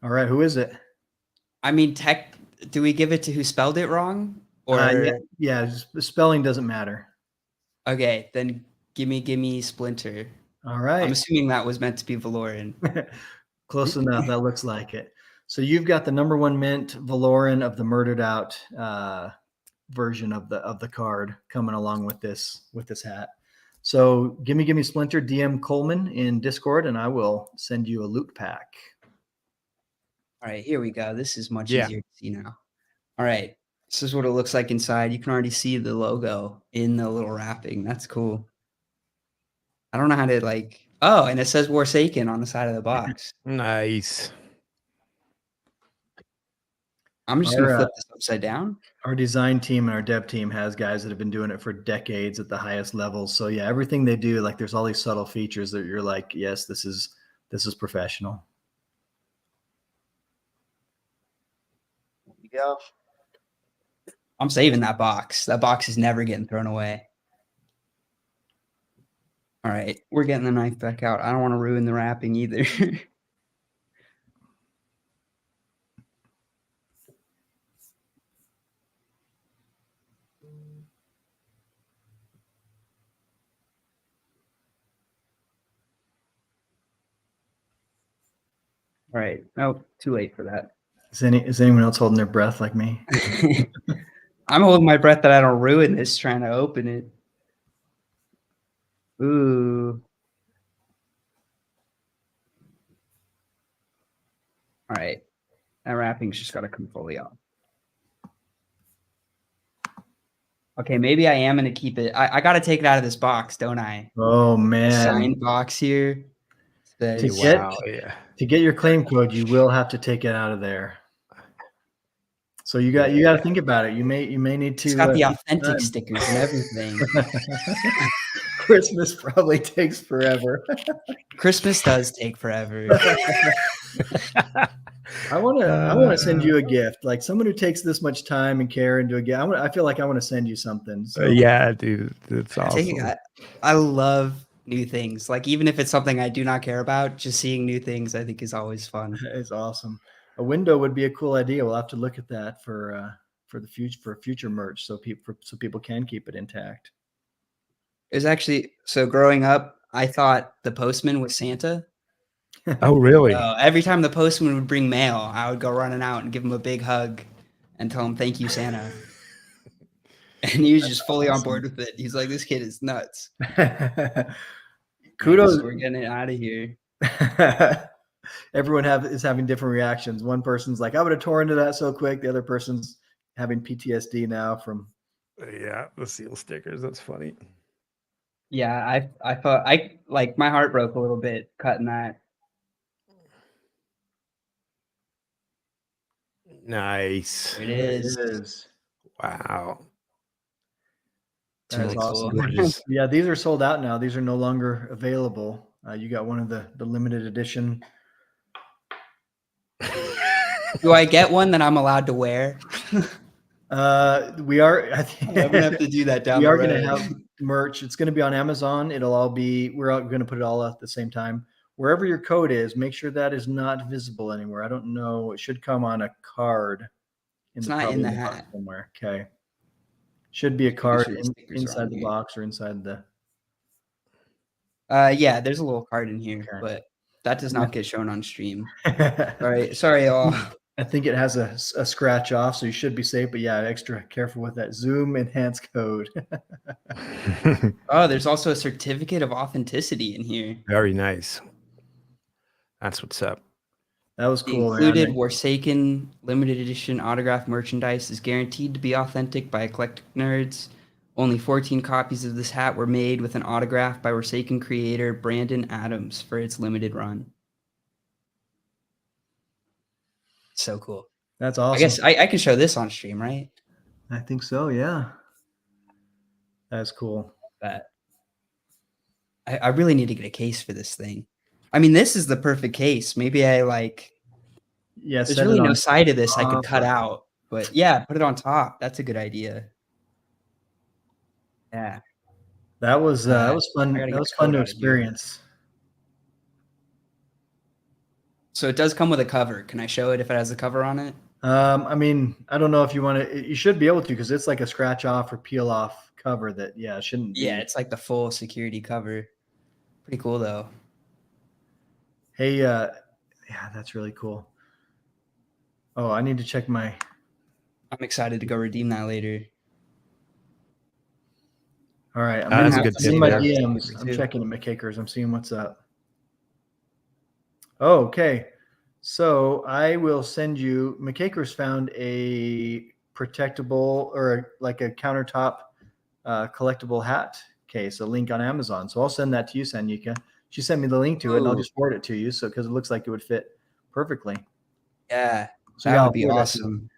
All right, who is it? I mean, do we give it to who spelled it wrong? Or yeah, the spelling doesn't matter. Okay, then gimme Splinter. All right. I'm assuming that was meant to be Valoran. Close enough. That looks like it. So you've got the #1 mint Valoran of the murdered out version of the card coming along with this hat. So gimme Splinter, DM Coleman in Discord, and I will send you a loot pack. All right, here we go. This is much easier to see now. All right, this is what it looks like inside. You can already see the logo in the little wrapping. That's cool. I don't know how to oh, and it says Warsaken on the side of the box. Nice. I'm just going to flip this upside down. Our design team and our dev team has guys that have been doing it for decades at the highest levels. So yeah, everything they do, like there's all these subtle features that you're like, yes, this is professional. There we go. I'm saving that box. That box is never getting thrown away. All right, we're getting the knife back out. I don't want to ruin the wrapping either. All right. Oh, too late for that. Is anyone else holding their breath like me? I'm holding my breath that I don't ruin this trying to open it. Ooh. All right. That wrapping's just got to come fully off. Okay, maybe I am going to keep it. I got to take it out of this box, don't I? Oh, man. Signed box here. To get your claim code, you will have to take it out of there. So you got to think about it. You may need to. It's got the authentic stickers and everything. Christmas probably takes forever. Christmas does take forever. I want to send you a gift, like someone who takes this much time and care into a gift. I feel like I want to send you something. So. Yeah, dude, it's awesome. I love new things. Like even if it's something I do not care about, just seeing new things I think is always fun. It's awesome. A window would be a cool idea. We'll have to look at that for the future merch, so people can keep it intact. It was actually growing up, I thought the postman was Santa. Oh, really? Every time the postman would bring mail, I would go running out and give him a big hug and tell him, "Thank you, Santa." And he was just fully on board with it. He's like, "This kid is nuts." Kudos. We're getting it out of here. Everyone is having different reactions. One person's like, "I would have tore into that so quick." The other person's having PTSD now from. Yeah, the seal stickers. That's funny. Yeah, I thought my heart broke a little bit cutting that. Nice. It is. Wow. That's really awesome. Cool. Yeah, these are sold out now. These are no longer available. You got one of the limited edition. Do I get one that I'm allowed to wear? We are. I think I'm gonna have to do that down. We are going to have merch. It's going to be on Amazon. It'll all be, we're all going to put it all out at the same time. Wherever your code is, make sure that is not visible anywhere. I don't know. It should come on a card. It's not in the box hat. somewhere. Okay. Should be a Making card sure the stickers are inside on the here. box or inside the. Yeah, there's a little card in here, Okay. but that does not get shown on stream. I Sorry, y'all. think it has a scratch off, so you should be safe. But yeah, extra careful with that Zoom enhanced code. Oh, there's also a certificate of authenticity in here. Very nice. That's what's up. That was The cool. included Man. Warsaken limited edition autographed merchandise is guaranteed to be authentic by eclectic nerds. Only 14 copies of this hat were made with an autograph by Warsaken creator Brandon Adams for its limited run. So cool. That's awesome. I guess I can show this on stream, right? I think so. Yeah. That's cool. That I really need to get a case for this thing. I mean, this is the perfect case. Maybe I like. Yeah. There's really no side of this I could top, cut or- out, but yeah, put it on top. That's a good idea. Yeah. That was fun. I That gotta get was the fun code to out of here. experience. So it does come with a cover. Can I show it if it has a cover on it? I mean, I don't know if you want to. You should be able to because it's like a scratch off or peel off cover that shouldn't be. Yeah, it's like the full security cover. Pretty cool though. Hey, yeah, that's really cool. Oh, I need to check my. I'm excited to go redeem that later. All right, I'm That's in a good in tip my there. DMs. I'm Too. checking at McCakers. I'm seeing what's up. Oh, okay. So I will send you. McCakers found a protectable or like a countertop collectible hat case, a link on Amazon. So I'll send that to you, Sanyika. She sent me the link to it, and I'll Ooh. just forward it to you. So because it looks like it would fit perfectly. Yeah, So that yeah, would be I'll forward that to you. awesome.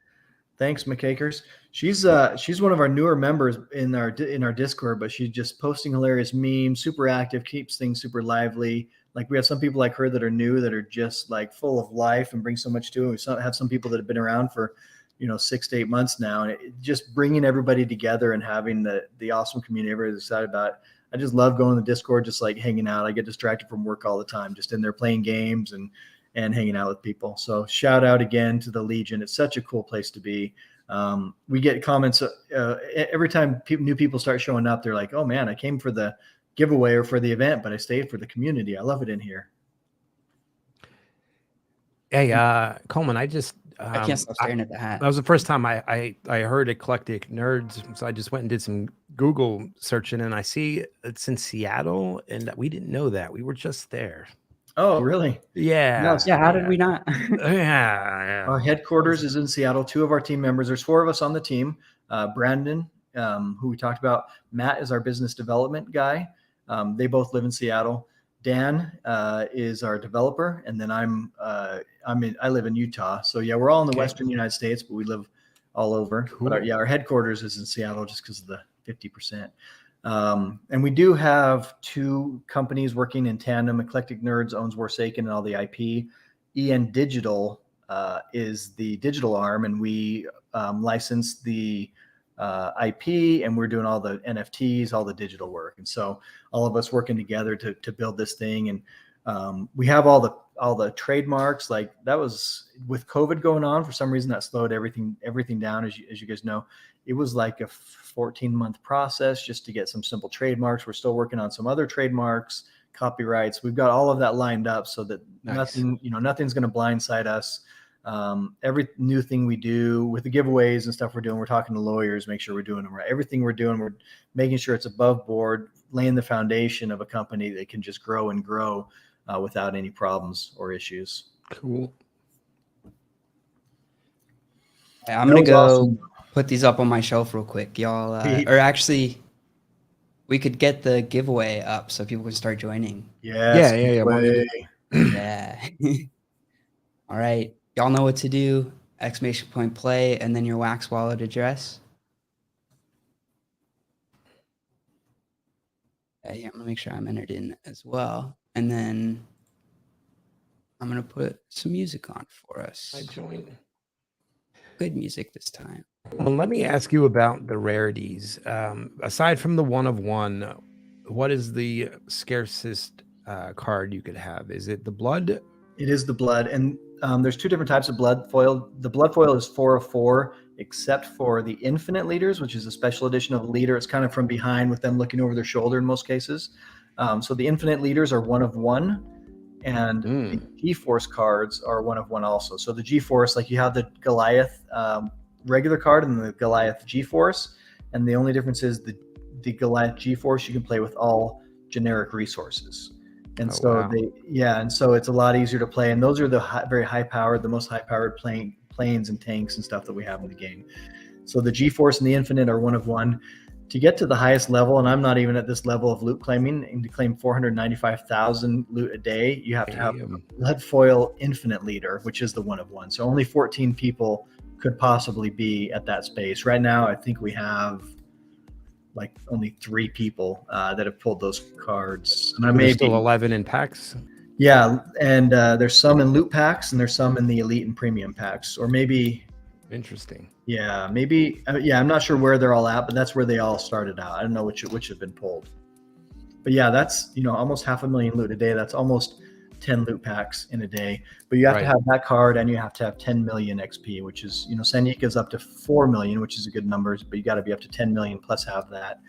Thanks, McCakers. She's one of our newer members in our Discord, but she's just posting hilarious memes, super active, keeps things super lively. Like we have some people like her that are new that are just like full of life and bring so much to it. We have some people that have been around for 6 to 8 months now, and just bringing everybody together and having the awesome community everybody's excited about. I just love going to the Discord, just like hanging out. I get distracted from work all the time, just in there playing games and hanging out with people. So shout out again to the Legion. It's such a cool place to be. We get comments every time new people start showing up. They're like, "Oh man, I came for the giveaway or for the event, but I stayed for the community. I love it in here." Hey, Coleman, I just I can't stop staring at the hat. that was the first time I heard eclectic nerds, so I just went and did some Google searching, and I see it's in Seattle, and we didn't know that. We were just there. Oh, really? Yeah. Yeah, how did we not? Yeah. Our headquarters is in Seattle. 2 of our team members. There's 4 of us on the team. Brandon, who we talked about. Matt is our business development guy. They both live in Seattle. Dan is our developer, and then I live in Utah. So yeah, we're all in the Okay. Western United States, but we live all over. Cool. But our headquarters is in Seattle just because of the 50%. And we do have 2 companies working in tandem. Eclectic Nerds owns Warsaken and all the IP. EN Digital is the digital arm, and we license the IP, and we're doing all the NFTs, all the digital work. And so all of us working together to build this thing. And we have all the trademarks. Like that was with COVID going on, for some reason that slowed everything down. As you guys know, it was like a 14-month process just to get some simple trademarks. We're still working on some other trademarks, copyrights. We've got all of that lined up so that Nice. nothing's going to blindside us. Every new thing we do with the giveaways and stuff we're doing, we're talking to lawyers, make sure we're doing them right. Everything we're doing, we're making sure it's above board, laying the foundation of a company that can just grow and grow without any problems or issues. Cool. I'm That gonna was go awesome. put these up on my shelf real quick, y'all. Or actually, we could get the giveaway up so people can start joining. Yes, Yeah. way. Yeah. All right, y'all know what to do. ! play, and then your Wax wallet address. Yeah, I'm gonna make sure I'm entered in as well, and then I'm gonna put some music on for us. I joined. good music this time. Well, let me ask you about the rarities. Aside from the one of one, what is the scarcest card you could have? Is it the blood? It is the blood, and there's two different types of blood foil. The blood foil is 4 of 4, except for the infinite leaders, which is a special edition of a leader. It's kind of from behind with them looking over their shoulder in most cases. So the infinite leaders are 1 of 1, and the G-Force cards are 1 of 1 also. So the G-Force, like you have the Goliath regular card and the Goliath G-Force, and the only difference is the Goliath G-Force you can play with all generic resources. And and so it's a lot easier to play. And those are the very high powered, the most high powered planes and tanks and stuff that we have in the game. So the G-Force and the Infinite are 1 of 1. To get to the highest level, and I'm not even at this level of loot claiming, and to claim 495,000 loot a day, you have to have a blood foil Infinite leader, which is the 1 of 1. So only 14 people could possibly be at that space. Right now, I think we have like only 3 people that have pulled those cards. And I may still 11 in packs. Yeah, and there's some in loot packs, and there's some in the elite and premium packs, or maybe. Interesting. Yeah, maybe. I'm not sure where they're all at, but that's where they all started out. I don't know which have been pulled. But yeah, that's almost 500,000 loot a day. That's almost 10 loot packs in a day. But you have to have that card, and you have to have 10 million XP, which is Sanika's up to 4 million, which is a good numbers. But you got to be up to 10 million plus have that.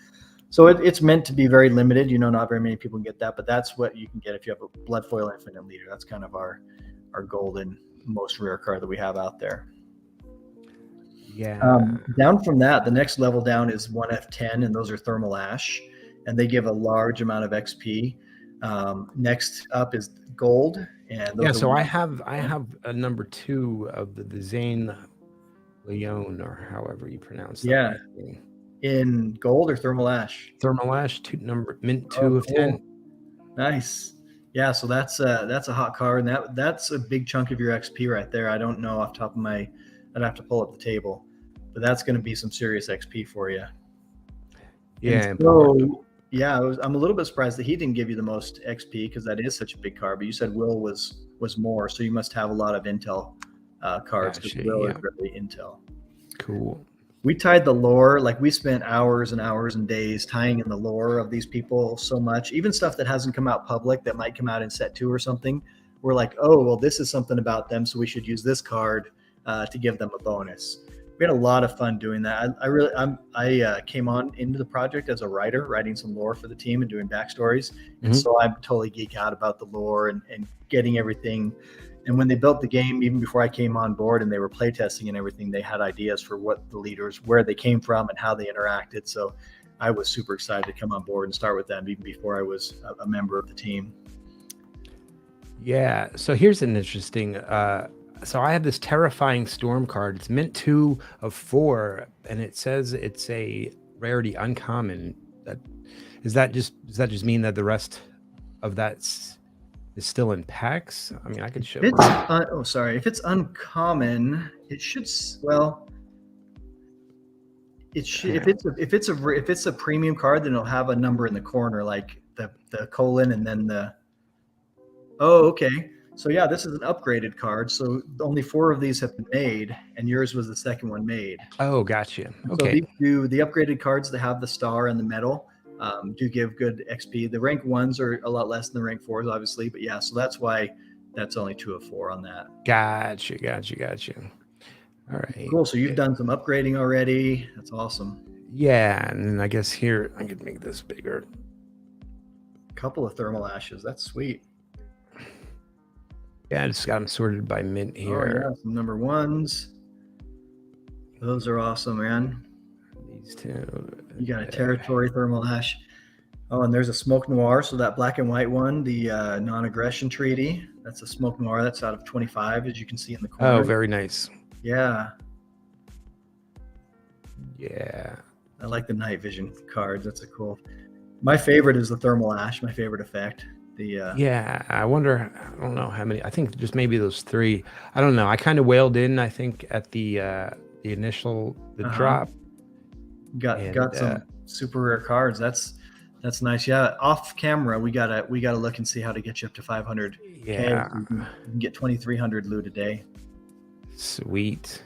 So it's meant to be very limited. Not very many people can get that, but that's what you can get if you have a blood foil infinite leader. That's kind of our golden most rare card that we have out there. Yeah. Down from that, the next level down is 1F10, and those are thermal ash, and they give a large amount of XP. Next up is gold, and so I have a number 2 of the Zane Leon, or however you pronounce that. Yeah. In gold or thermal ash? Thermal ash, mint 2 of 10. Nice. Yeah, so that's a hot card, and that's a big chunk of your XP right there. I don't know off the top of my. I'd have to pull up the table, but that's going to be some serious XP for you. Yeah. So I'm a little bit surprised that he didn't give you the most XP, because that is such a big card. But you said Will was more, so you must have a lot of intel cards, because Will is really intel. Cool. We tied the lore, like we spent hours and hours and days tying in the lore of these people so much, even stuff that hasn't come out public that might come out in set 2 or something. We're like, oh, well, this is something about them, so we should use this card to give them a bonus. We had a lot of fun doing that. I came on into the project as a writer, writing some lore for the team and doing backstories. And so I'm totally geek out about the lore and getting everything. And when they built the game, even before I came on board and they were playtesting and everything, they had ideas for what the leaders, where they came from and how they interacted. So I was super excited to come on board and start with them even before I was a member of the team. Yeah. So here's an interesting, so I have this terrifying storm card. It's mint 2 of 4, and it says it's a rarity uncommon. Does that just mean that the rest of that is still in packs? I mean, I could show. If it's uncommon, it should. Well, it should. If it's a premium card, then it'll have a number in the corner, like the colon, and then the. Oh, okay. So yeah, this is an upgraded card. So only 4 of these have been made, and yours was the second one made. Oh, gotcha. Okay. So the upgraded cards that have the star and the medal do give good XP. The rank 1s are a lot less than the rank 4s, obviously, but yeah. So that's why that's only 2 of 4 on that. Gotcha. All right. Cool. So you've done some upgrading already. That's awesome. Yeah, and I guess here I could make this bigger. A couple of thermal ashes. That's sweet. Yeah, I just got them sorted by mint here. Oh, yeah, some number 1s. Those are awesome, man. These 2. You got a territory thermal ash. Oh, and there's a smoke noir. So that black and white one, the non-aggression treaty. That's a smoke noir. That's out of 25, as you can see in the corner. Oh, very nice. Yeah. Yeah. I like the night vision cards. That's a cool. My favorite is the thermal ash. My favorite effect. Yeah, I wonder. I don't know how many. I think just maybe those 3. I don't know. I kind of wailed in. I think at the initial drop. Got some super rare cards. That's nice. Yeah, off camera we gotta look and see how to get you up to 500. Yeah, you can get 2,300 loot a day. Sweet.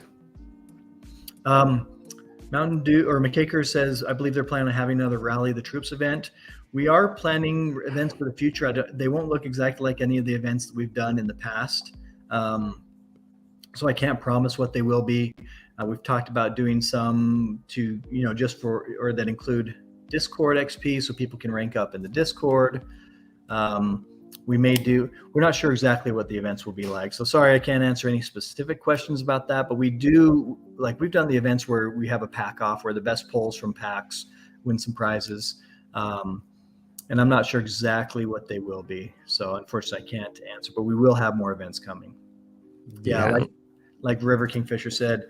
Mountain Dew or McCaker says, I believe they're planning on having another Rally the Troops event. We are planning events for the future. They won't look exactly like any of the events that we've done in the past. So I can't promise what they will be. We've talked about doing some to, just for, or that include Discord XP so people can rank up in the Discord. We're not sure exactly what the events will be like. So sorry, I can't answer any specific questions about that, but we've done the events where we have a pack off where the best polls from packs win some prizes. And I'm not sure exactly what they will be. So unfortunately I can't answer, but we will have more events coming. Yeah. Like River Kingfisher said,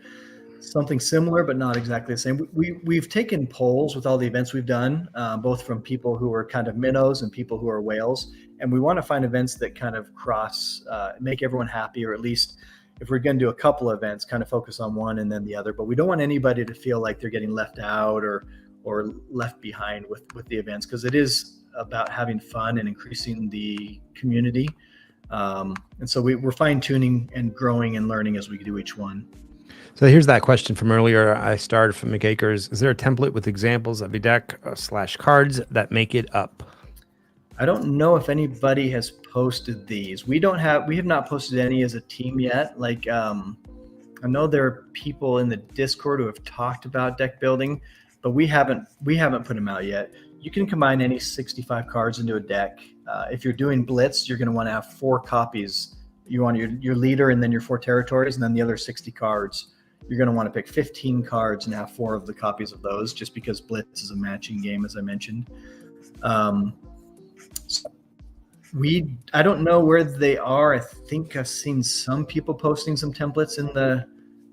something similar, but not exactly the same. We've taken polls with all the events we've done, both from people who are kind of minnows and people who are whales. And we want to find events that kind of make everyone happy, or at least if we're going to do a couple of events, kind of focus on one and then the other. But we don't want anybody to feel like they're getting left out or left behind with the events, because it is about having fun and increasing the community. And so we're fine tuning and growing and learning as we do each one. So here's that question from earlier. I started from McAkers. Is there a template with examples of a deck / cards that make it up? I don't know if anybody has posted these. We have not posted any as a team yet. Like, I know there are people in the Discord who have talked about deck building, but we haven't put them out yet. You can combine any 65 cards into a deck. If you're doing Blitz, you're going to want to have 4 copies. You want your leader and then your 4 territories and then the other 60 cards. You're going to want to pick 15 cards and have 4 of the copies of those, just because Blitz is a matching game, as I mentioned. I don't know where they are. I think I've seen some people posting some templates in the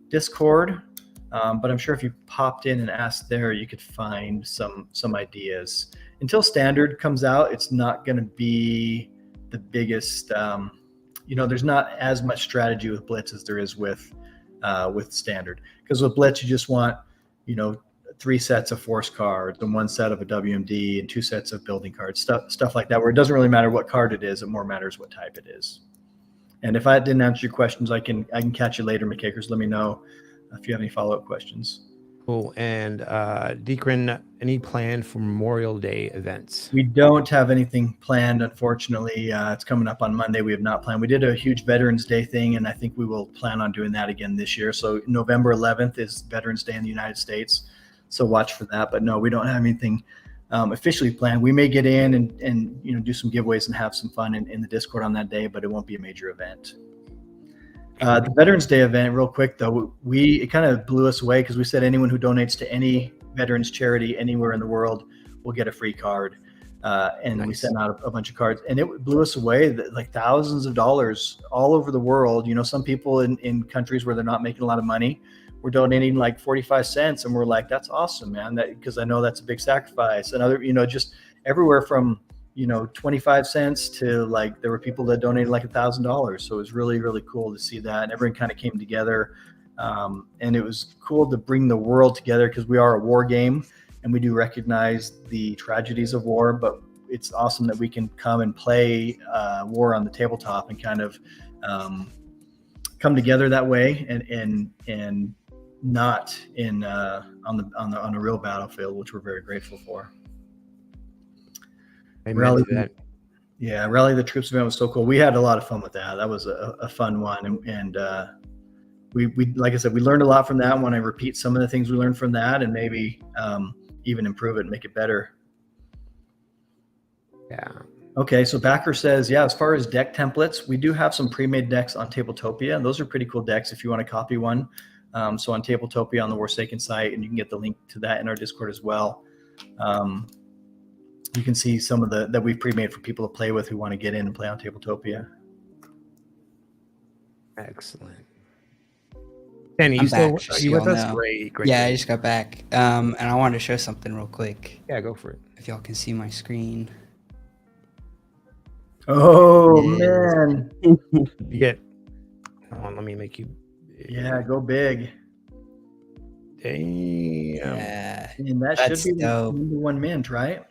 Discord, but I'm sure if you popped in and asked there, you could find some ideas. Until Standard comes out, it's not going to be the biggest. There's not as much strategy with Blitz as there is with Standard, because with Blitz you just want 3 sets of force cards and 1 set of a WMD and 2 sets of building cards, stuff like that, where it doesn't really matter what card it is, it more matters what type it is. And if I didn't answer your questions, I can catch you later, McCakers. Let me know if you have any follow-up questions. Cool. And Dekran, any plan for Memorial Day events? We don't have anything planned, unfortunately. It's coming up on Monday. We have not planned. We did a huge Veterans Day thing, and I think we will plan on doing that again this year. So November 11th is Veterans Day in the United States. So watch for that. But no, we don't have anything officially planned. We may get in and do some giveaways and have some fun in the Discord on that day, but it won't be a major event. The Veterans Day event, real quick though, it kind of blew us away, because we said anyone who donates to any veterans charity anywhere in the world will get a free card. And nice. We sent out a bunch of cards, and it blew us away, like thousands of dollars all over the world. Some people in countries where they're not making a lot of money were donating like 45 cents. And we're like, that's awesome, man. Because I know that's a big sacrifice. And other, just everywhere from, 25 cents to like, there were people that donated like $1,000. So it was really, really cool to see that. And everyone kind of came together. And it was cool to bring the world together, because we are a war game and we do recognize the tragedies of war, but it's awesome that we can come and play war on the tabletop and kind of come together that way and not on a real battlefield, which we're very grateful for. Rally the Troops event was so cool. We had a lot of fun with that. That was a fun one, and we like I said, we learned a lot from that. I want to repeat some of the things we learned from that, and maybe even improve it and make it better. Yeah. Okay, so Backer says, as far as deck templates, we do have some pre-made decks on Tabletopia, and those are pretty cool decks if you want to copy one. So on Tabletopia on the Warsaken site, and you can get the link to that in our Discord as well. You can see some of that we've pre-made for people to play with who want to get in and play on Tabletopia. Excellent. Danny, you with us? Great. Yeah, I just got back. And I wanted to show something real quick. Yeah, go for it. If y'all can see my screen. Oh, man. You get, hold on, let me make you. Yeah, go big. Damn. Yeah. And that should be the #1 mint, right?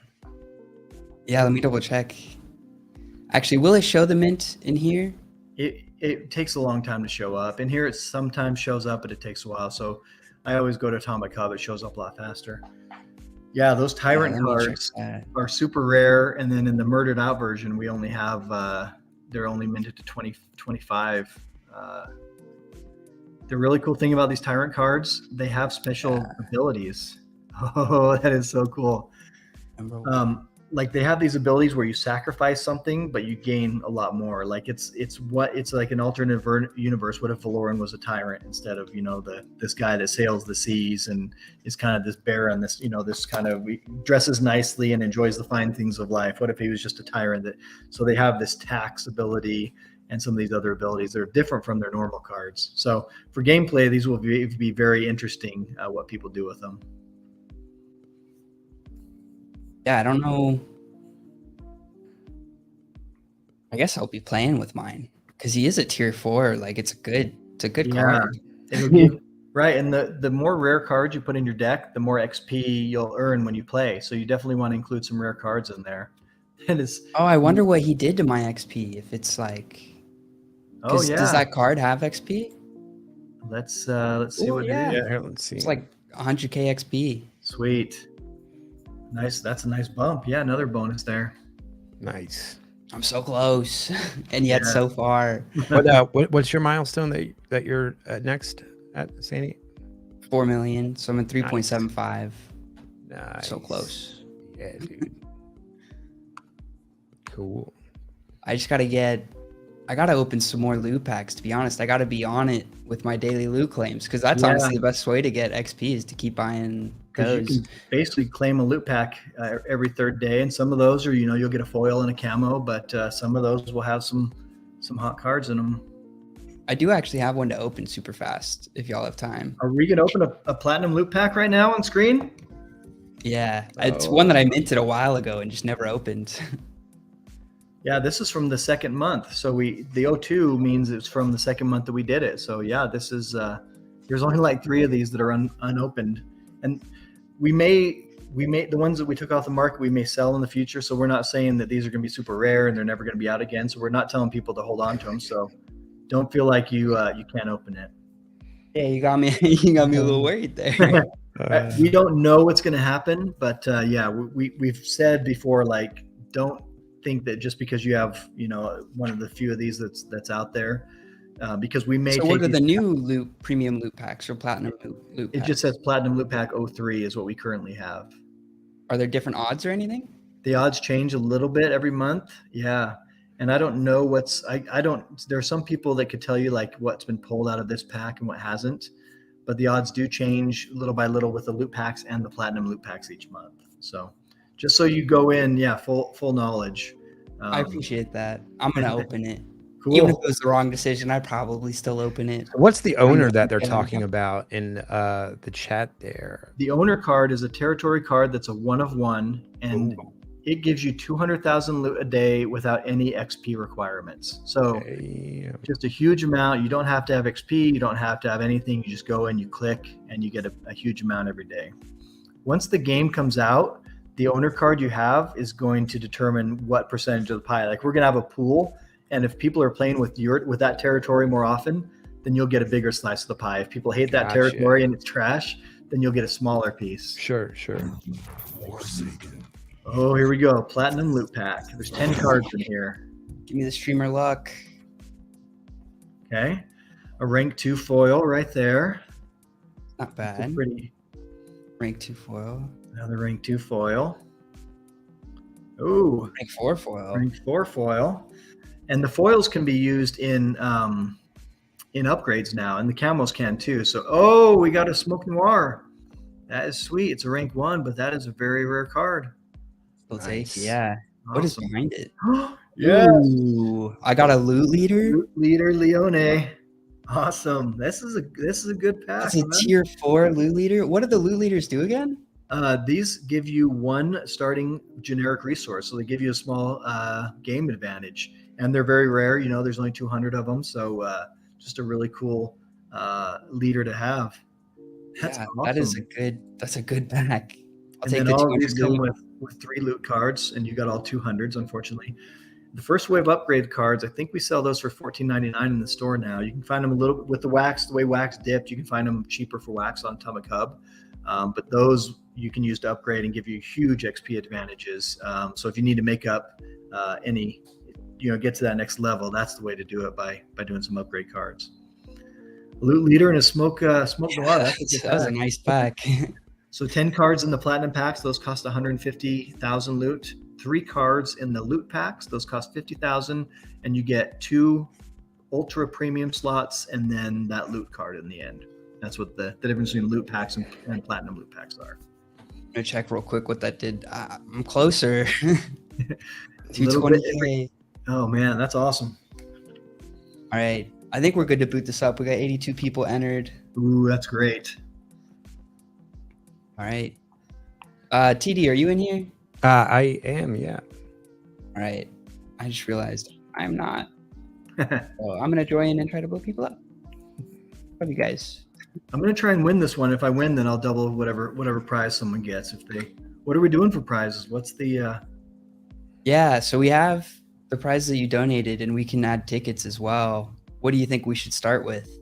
Yeah, let me double check. Actually, will it show the mint in here? It takes a long time to show up. In here, it sometimes shows up, but it takes a while. So I always go to Atomic Hub. It shows up a lot faster. Yeah, those Tyrant let me check cards that. are super rare. And then in the Murdered Out version, we only have, they're only minted to 2025. The really cool thing about these Tyrant cards, they have special abilities. Oh, that is so cool. Like they have these abilities where you sacrifice something, but you gain a lot more. Like it's like an alternate universe. What if Valoran was a tyrant instead of, this guy that sails the seas and is kind of this baron, this, this kind of dresses nicely and enjoys the fine things of life. What if he was just a tyrant? So they have this tax ability and some of these other abilities that are different from their normal cards. So for gameplay, these will be very interesting, what people do with them. Yeah, I don't know. I guess I'll be playing with mine because he is a tier 4. Like it's a good card. It'll give, right. And the more rare cards you put in your deck, the more XP you'll earn when you play. So you definitely want to include some rare cards in there. Oh, I wonder what he did to my XP. If it's like, does that card have XP? Let's see what it is. Yeah, here, let's see. It's like 100k XP. Sweet. Nice. That's a nice bump. Yeah, another bonus there. Nice. I'm so close, and yet so far. What's your milestone that you're next at, Sandy? 4 million. So I'm at 3.75. Nice. So close. Yeah, dude. Cool. I just gotta open some more loot packs. To be honest, I gotta be on it with my daily loot claims because that's honestly the best way to get XP is to keep buying those. You can basically claim a loot pack every third day, and some of those are, you'll get a foil and a camo, but some of those will have some hot cards in them. I do actually have one to open super fast if y'all have time. Are we gonna open a platinum loot pack right now on screen? Yeah, it's one that I minted a while ago and just never opened. Yeah, this is from the second month. So the 02 means it's from the second month that we did it. So yeah, this is there's only like 3 of these that are unopened, and we may the ones that we took off the market we may sell in the future. So we're not saying that these are going to be super rare and they're never going to be out again. So we're not telling people to hold on to them. So don't feel like you can't open it. Yeah, you got me. You got me a little worried there. We don't know what's going to happen, but yeah, we've said before, like, don't think that just because you have one of the few of these that's out there, because we may. So what are the new premium loot packs or platinum loot packs? It just says platinum loot pack 03 is what we currently have. Are there different odds or anything? The odds change a little bit every month. Yeah. And I don't know there are some people that could tell you like what's been pulled out of this pack and what hasn't, but the odds do change little by little with the loot packs and the platinum loot packs each month. So just so you go in, full knowledge. I appreciate that. I'm going to open it. Cool. Even if it was the wrong decision, I'd probably still open it. What's the owner that they're talking about in the chat there? The owner card is a territory card that's a 1 of 1, and it gives you 200,000 loot a day without any XP requirements. So just a huge amount. You don't have to have XP. You don't have to have anything. You just go and you click and you get a huge amount every day. Once the game comes out, the owner card you have is going to determine what percentage of the pie. Like we're going to have a pool, and if people are playing with that territory more often, then you'll get a bigger slice of the pie. If people hate that territory and it's trash, then you'll get a smaller piece. Sure. Warsaken. Oh, here we go. Platinum loot pack. There's 10 cards in here. Give me the streamer luck. Okay. A rank 2 foil right there. Not bad. Pretty. Rank 2 foil. Another rank 2 foil. Ooh. Rank 4 foil. Rank 4 foil. And the foils can be used in upgrades now, and the camos can too. So, we got a Smoke Noir. That is sweet. It's a rank 1, but that is a very rare card. We'll Nice. take, yeah. Awesome. What is behind it? Yes. Ooh, I got a loot leader. Loot leader Leone. Awesome. This is a good pack. That's a tier 4 loot leader. What do the loot leaders do again? These give you 1 starting generic resource, so they give you a small game advantage, and they're very rare. There's only 200 of them, so just a really cool leader to have. That's awesome. That's a good pack. I'll And take then the all of 200 these come loot. with 3 loot cards, and you got all 200s, unfortunately. the first wave upgrade cards, I think we sell those for $14.99 in the store now. You can find them a little bit with the wax, the way wax dipped. You can find them cheaper for wax on Atomic Hub, but those you can use to upgrade and give you huge XP advantages. So if you need to make up any, get to that next level, that's the way to do it by doing some upgrade cards. Loot leader and a smoke noir. That was a nice pack. So 10 cards in the platinum packs, those cost 150,000 loot. 3 cards in the loot packs, those cost 50,000, and you get 2 ultra premium slots and then that loot card in the end. That's what the difference between loot packs and platinum loot packs are. I'm gonna check real quick what that did. I'm closer. Little bit 220K. Oh man, that's awesome. All right, I think we're good to boot this up. We got 82 people entered. Ooh, that's great. All right, TD, are you in here? I am, yeah. All right, I just realized I'm not. So I'm gonna join and try to boot people up. Love you guys. I'm gonna try and win this one. If I win, then I'll double whatever prize someone gets. What are we doing for prizes? What's the? Yeah, so we have the prizes that you donated, and we can add tickets as well. What do you think we should start with?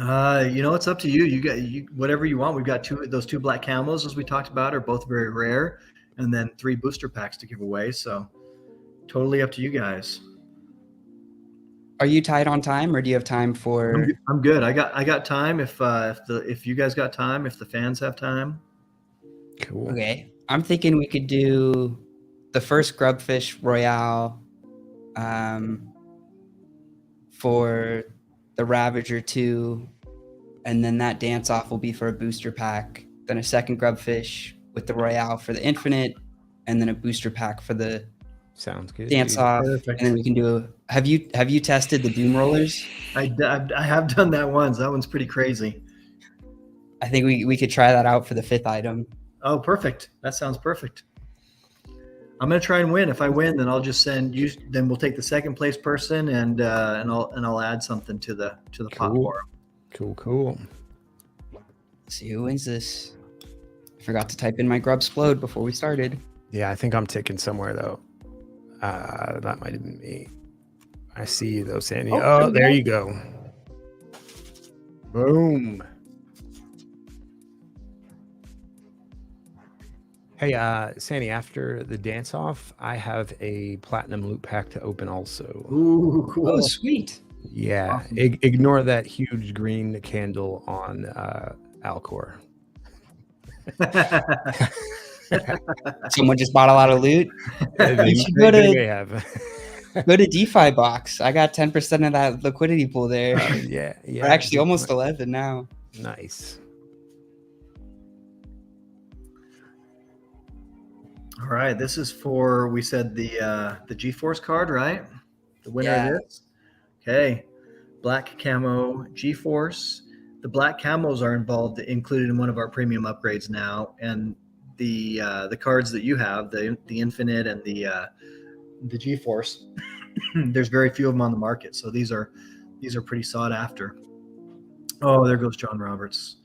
It's up to you. You got whatever you want. We've got those two black camos, as we talked about, are both very rare, and then 3 booster packs to give away. So totally up to you guys. Are you tight on time, or do you have time for? I'm good. I got time. If you guys got time, if the fans have time. Cool. Okay, I'm thinking we could do the first Grubfish Royale for the Ravager 2, and then that dance off will be for a booster pack. Then a second Grubfish with the Royale for the Infinite, and then a booster pack for the Sounds good. dance dude. off. Perfect. And then we can do. Have you tested the Doom Rollers? I have done that once. That one's pretty crazy. I think we could try that out for the 5th item. Oh, perfect. That sounds perfect. I'm gonna try and win. If I win, then I'll just send you. Then we'll take the second place person and I'll add something to the pot Cool. for 'em. Cool. Let's see who wins this. I forgot to type in my Grubsplode before we started. Yeah, I think I'm ticking somewhere though. That might have been me. I see you though, Sandy. Oh, there you go. Boom. Hey, Sandy, after the dance off, I have a platinum loot pack to open also. Ooh, cool. Oh, sweet. Yeah, Awesome. ignore that huge green candle on Alcor. Someone just bought a lot of loot. They should go to- may have. Go to DeFi box. I got 10% of that liquidity pool there. Yeah. We're actually almost 11 now. Nice. All right, this is for, we said the GeForce card, right? The winner Yeah. of this. Okay, black camo GeForce. The black camos are included in one of our premium upgrades now, and the cards that you have, the Infinite and the GeForce, there's very few of them on the market, so these are pretty sought after. Oh, there goes John Roberts.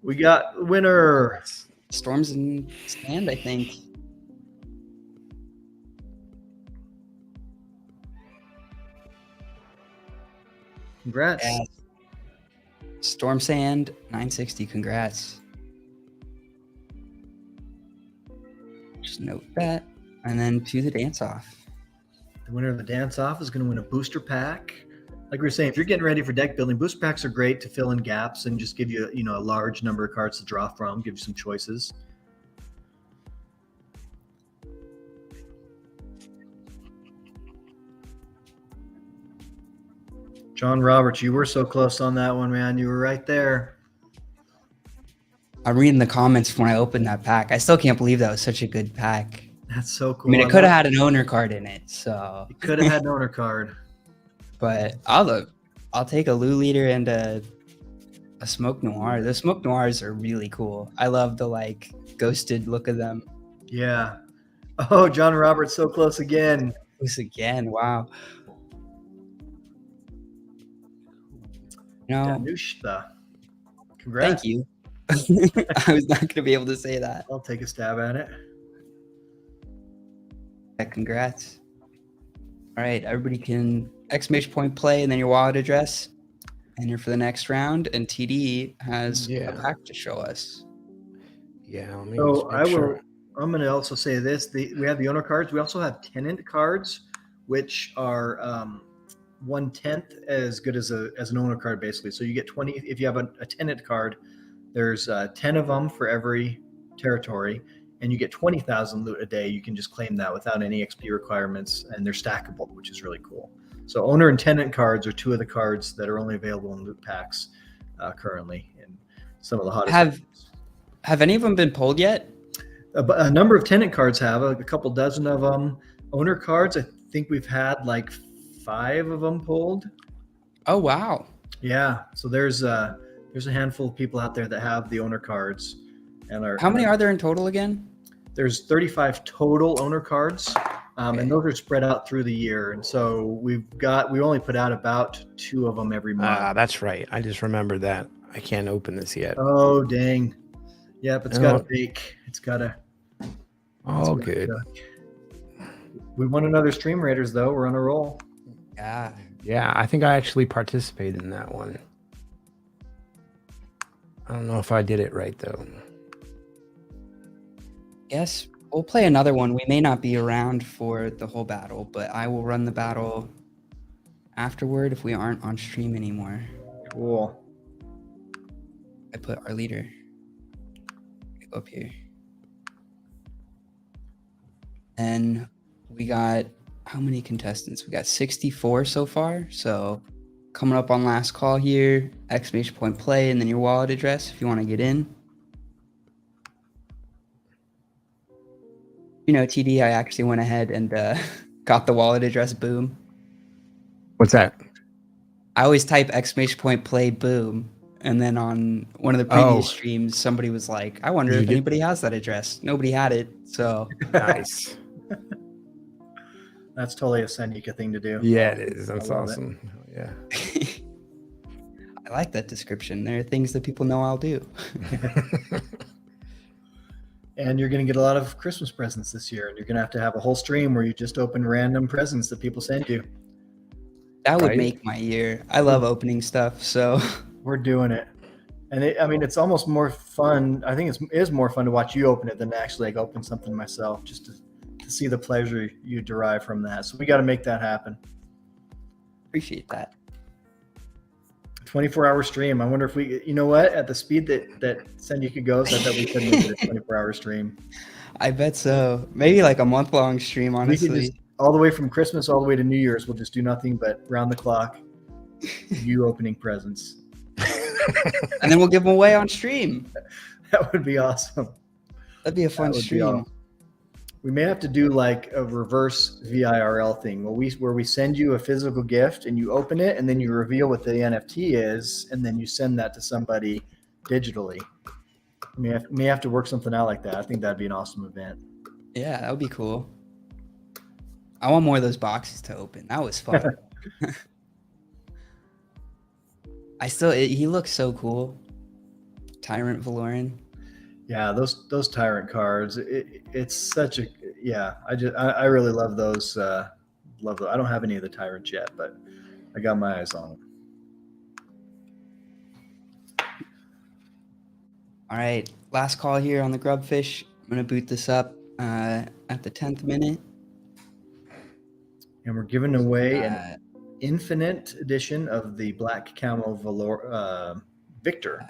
We got the winner. Storms in stand, I think. Congrats. Yeah. Storm Sand 960. Congrats. Just note that. And then to the dance off. The winner of the dance off is going to win a booster pack. Like we were saying, if you're getting ready for deck building, booster packs are great to fill in gaps and just give you, a large number of cards to draw from, give you some choices. John Roberts, you were so close on that one, man. You were right there. I'm reading the comments when I opened that pack. I still can't believe that was such a good pack. That's so I cool. mean, it could have had an owner card in it, so. It could have had an owner card. But I'll take a Lou Leader and a Smoke Noir. The Smoke Noirs are really cool. I love the ghosted look of them. Yeah. Oh, John Roberts, so close again. This again, wow. No, Danushka. Congrats. thank you. I was not going to be able to say that. I'll take a stab at it. Yeah, congrats. All right, everybody can exclamation point play and then your wallet address. Enter for the next round, and TD has a Yeah. pack to show us. Yeah, let me So just make sure. I'm going to also say this: we have the owner cards. We also have tenant cards, which are 1/10 as good as an owner card, basically. So you get 20 if you have a tenant card. There's 10 of them for every territory, and you get 20,000 loot a day. You can just claim that without any XP requirements, and they're stackable, which is really cool. So owner and tenant cards are two of the cards that are only available in loot packs currently, and some of the hottest. Have any of them been pulled yet? A number of tenant cards have a couple dozen of them. Owner cards, I think we've had like 5 of them pulled. Oh wow! Yeah, so there's a handful of people out there that have the owner cards, and How many are there in total again? There's 35 total owner cards, and those are spread out through the year. And so we only put out about 2 of them every month. That's right. I just remembered that. I can't open this yet. Oh dang! Yep, it's got to bake. It's got to. Oh, good. We won another Stream Raiders though. We're on a roll. Yeah. Yeah, I think I actually participated in that one. I don't know if I did it right though. Yes, we'll play another one. We may not be around for the whole battle, but I will run the battle afterward if we aren't on stream anymore. Cool. I put our leader up here. And we got how many contestants? We got 64 so far. So coming up on last call here, exclamation point play, and then your wallet address if you want to get in. You know, TD, I actually went ahead and got the wallet address boom. What's that? I always type exclamation point play boom. And then on one of the previous streams, somebody was like, I wonder if anybody has that address. Nobody had it. So nice. That's totally a Senika thing to do. Yeah, it is. That's awesome. Yeah. I like that description. There are things that people know I'll do. And you're going to get a lot of Christmas presents this year. And you're going to have a whole stream where you just open random presents that people send you. That would make my year. I love opening stuff. So we're doing it. And it's almost more fun. I think it is more fun to watch you open it than to actually like open something myself, just to see the pleasure you derive from that. So we got to make that happen. Appreciate that. 24-hour stream. I wonder if we, you know what, at the speed that Senika goes, I bet we could make it a 24-hour stream. I bet so. Maybe like a month-long stream, honestly. We could just, all the way from Christmas all the way to New Year's, we'll just do nothing but round the clock, you opening presents. And then we'll give them away on stream. That would be awesome. That'd be a fun stream. We may have to do like a reverse VIRL thing where we send you a physical gift and you open it and then you reveal what the NFT is and then you send that to somebody digitally. We may have to work something out like that. I think that'd be an awesome event. Yeah, that would be cool. I want more of those boxes to open. That was fun. He looks so cool. Tyrant Valoran. Yeah, those Tyrant cards. It's such a I really love those. Love those. I don't have any of the Tyrants yet, but I got my eyes on them. All right, last call here on the Grubfish. I'm gonna boot this up at the 10th minute. And we're giving away an infinite edition of the Black Camo Victor.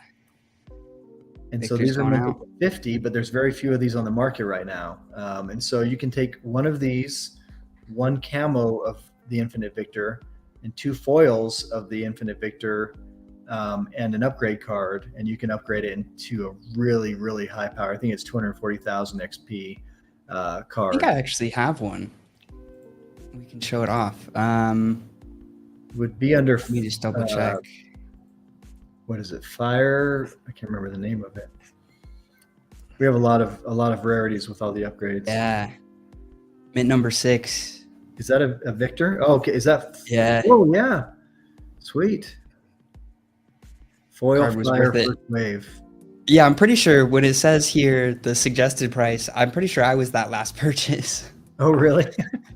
And Victor's so these are out. 50, but there's very few of these on the market right now. And so you can take one of these, one camo of the Infinite Victor, and 2 foils of the Infinite Victor, and an upgrade card, and you can upgrade it into a really, really high power. I think it's 240,000 XP card. I think I actually have one. We can show it off. Would be under. Let me just double check. What is it? Fire? I can't remember the name of it. We have a lot of rarities with all the upgrades. Yeah. Mint number 6. Is that a Victor? Oh, okay. Is that? Yeah. Oh, yeah. Sweet. Foil Card was Fire worth it. First Wave. Yeah, I'm pretty sure when it says here the suggested price, I'm pretty sure I was that last purchase. Oh, really?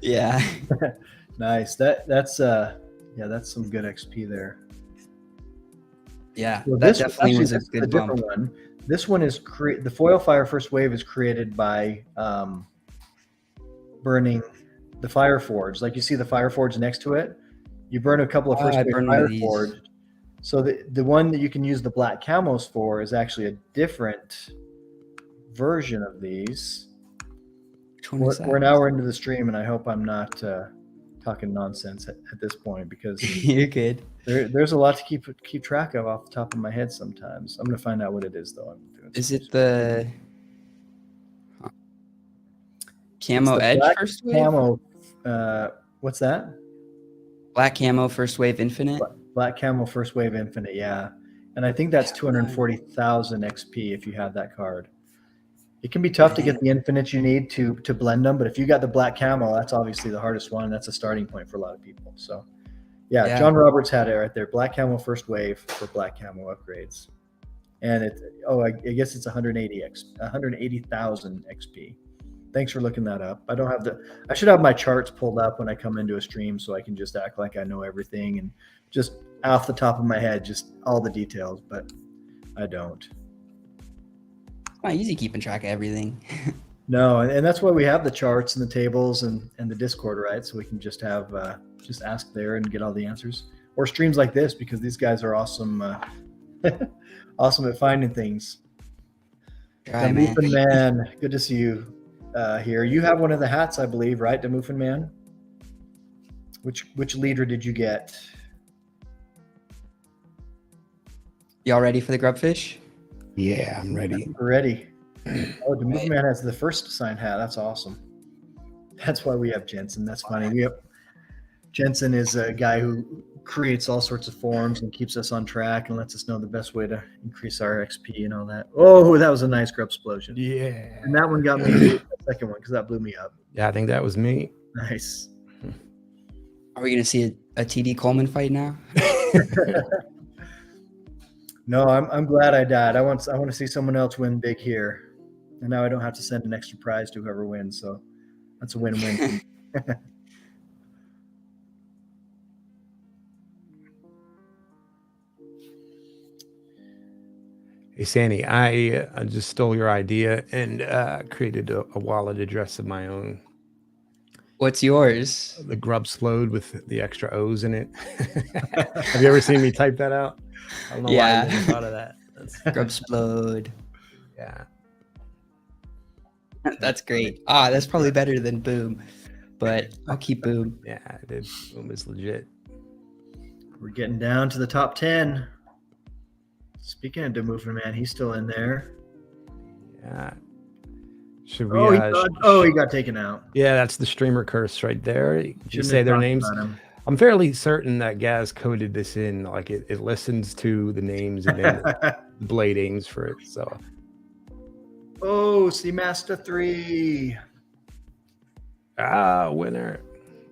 Yeah. Nice. That's some good XP there. Yeah. Well, That definitely was a this is good different bump. one. This one is the foil fire first wave is created by burning the fire forge. Like you see the fire forge next to it. You burn a couple of first I wave burned one fire of these. forge. So the one that you can use the black camos for is actually a different version of these. Which one is that? We're an hour into the stream, and I hope I'm not talking nonsense at this point because You're good. there's a lot to keep track of off the top of my head sometimes. I'm going to find out what it is, though. Is it the camo the edge black first wave? camo? What's that? Black camo first wave infinite. Black camo first wave infinite, yeah. And I think that's 240,000 XP if you have that card. It can be tough to get the infinites you need to blend them, but if you got the black camo, that's obviously the hardest one. That's a starting point for a lot of people. So, yeah. John Roberts had it right there. Black camo first wave for black camo upgrades, and I guess it's 180,000 XP. Thanks for looking that up. I should have my charts pulled up when I come into a stream so I can just act like I know everything and just off the top of my head, just all the details, but I don't. It's not easy keeping track of everything. No, and that's why we have the charts and the tables and the Discord, right? So we can just have just ask there and get all the answers, or streams like this because these guys are awesome, awesome at finding things. Demuffin Man, good to see you here. You have one of the hats, I believe, right, Demuffin Man? Which leader did you get? Y'all ready for the grubfish? Yeah, I'm ready. We're ready. Oh, Demuffin Man has the first signed hat. That's awesome. That's why we have Jensen. That's funny. Jensen is a guy who creates all sorts of forums and keeps us on track and lets us know the best way to increase our XP and all that. Oh, that was a nice grub explosion. Yeah. And that one got me the second one because that blew me up. Yeah, I think that was me. Nice. Are we going to see a TD Coleman fight now? No, I'm glad I died. I want to see someone else win big here. And now I don't have to send an extra prize to whoever wins. So that's a win-win. Hey, Sandy, I just stole your idea and created a wallet address of my own. What's yours? The Grubsplode with the extra O's in it. Have you ever seen me type that out? I don't know why I never thought of that. Grubsplode. Yeah. That's great. That's probably better than Boom, but I'll keep Boom. Yeah, I did. Boom is legit. We're getting down to the top 10. Speaking of Demuffin Man, he's still in there. Yeah. Should we? He got taken out. Yeah, that's the streamer curse right there. You say their names. I'm fairly certain that Gaz coded this in. Like it listens to the names and then the blade aims for it. So. Oh, Seamaster 3. Winner.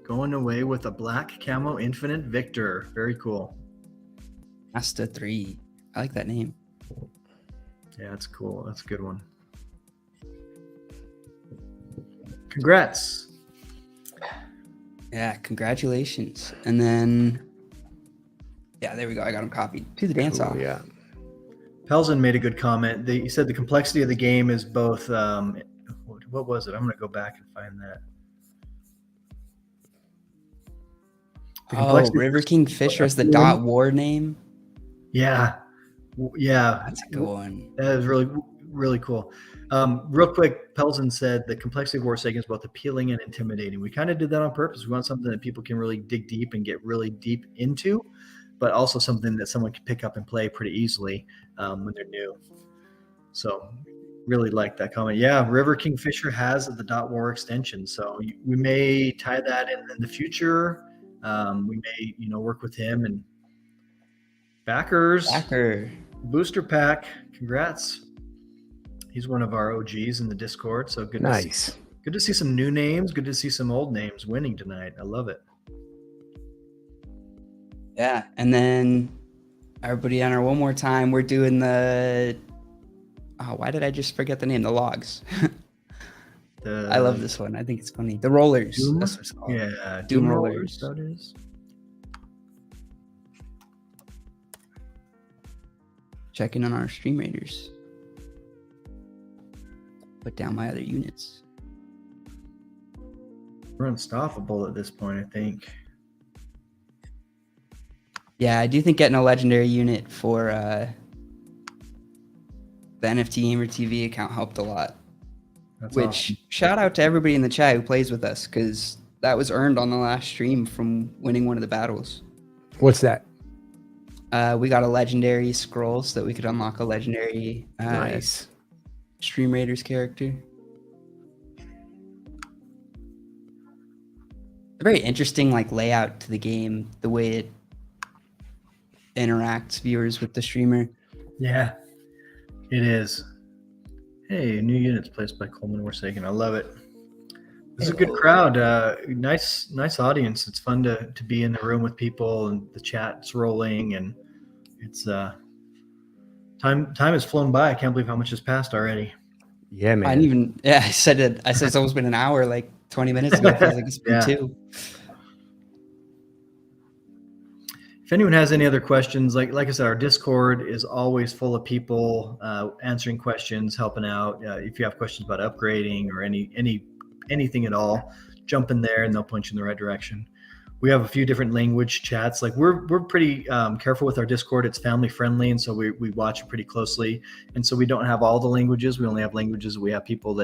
Going away with a black camo infinite Victor. Very cool. Master 3. I like that name. Yeah, that's cool. That's a good one. Congrats. Yeah, congratulations. And then, yeah, there we go. I got him copied to the dance off. Yeah. Pelzen made a good comment. He said the complexity of the game is both. What was it? I'm going to go back and find that. River King Fisher is the dot war name. Yeah. That's a good one. That is really, really cool. Real quick, Pelzen said the complexity of Warsaken is both appealing and intimidating. We kind of did that on purpose. We want something that people can really dig deep and get really deep into, but also something that someone can pick up and play pretty easily when they're new. So really like that comment. Yeah, River King Fisher has the dot war extension. So we may tie that in the future. We may, work with him and Backer booster pack. Congrats. He's one of our OGs in the Discord. So good. Nice. Good to see some new names. Good to see some old names winning tonight. I love it. Yeah. And then everybody on our one more time, we're doing why did I just forget the name? The logs. The I love this one. I think it's funny. The rollers. Doom? That's what it's called. Yeah, Doom rollers. rollers. That is. Checking on our stream raiders. Put down my other units. We're unstoppable at this point, I think. Yeah, I do think getting a legendary unit for the NFT Gamer TV account helped a lot. That's Which awesome. shout out to everybody in the chat who plays with us, because that was earned on the last stream from winning one of the battles. What's that? We got a legendary scroll so that we could unlock a legendary Nice. Stream Raiders character. A very interesting like layout to the game, the way it interacts viewers with the streamer. Yeah, it is. Hey, new units placed by Coleman Warsaken. I love it. This is a good crowd. Nice audience. It's fun to be in the room with people, and the chat's rolling, and it's time has flown by. I can't believe how much has passed already. Yeah, man. I didn't even. Yeah, I said it. I said it's almost been an hour, like 20 minutes ago. It feels like it's been Yeah. 2. If anyone has any other questions, like I said, our Discord is always full of people answering questions, helping out. If you have questions about upgrading or anything at all, jump in there and they'll point you in the right direction. We have a few different language chats. Like we're pretty careful with our Discord. It's family friendly, and so we watch it pretty closely. And so we don't have all the languages. We only have languages. We have people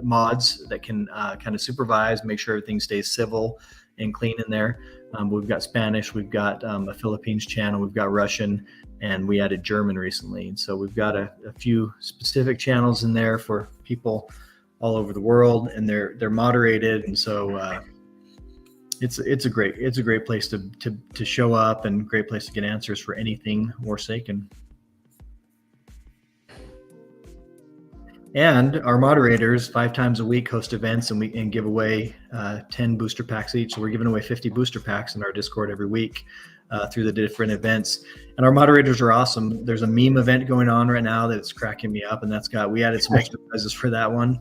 mods that can kind of supervise, make sure everything stays civil and clean in there. We've got Spanish, we've got a Philippines channel, we've got Russian, and we added German recently. And so we've got a few specific channels in there for people all over the world, and they're moderated. And so it's a great place to show up, and great place to get answers for anything Warsaken. And our moderators 5 times a week host events and give away 10 booster packs each. So we're giving away 50 booster packs in our Discord every week through the different events. And our moderators are awesome. There's a meme event going on right now that's cracking me up, and we added some extra prizes for that one.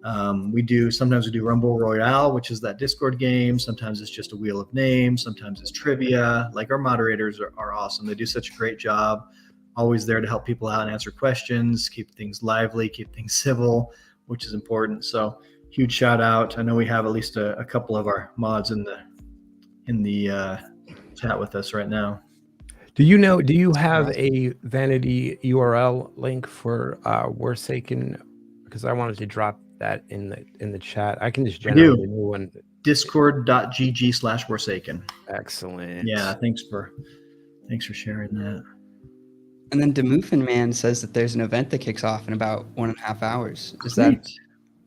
Sometimes we do Rumble Royale, which is that Discord game. Sometimes it's just a wheel of names. Sometimes it's trivia. Like, our moderators are awesome. They do such a great job. Always there to help people out and answer questions, keep things lively, keep things civil, which is important. So huge shout out. I know we have at least a couple of our mods in the chat with us right now. Do you have a vanity URL link for Warsaken? Because I wanted to drop that in the chat. I can just generate a new one. Discord.gg/Warsaken. Excellent. Yeah, thanks for sharing that. And then Demuffin Man says that there's an event that kicks off in about 1.5 hours. Is Sweet.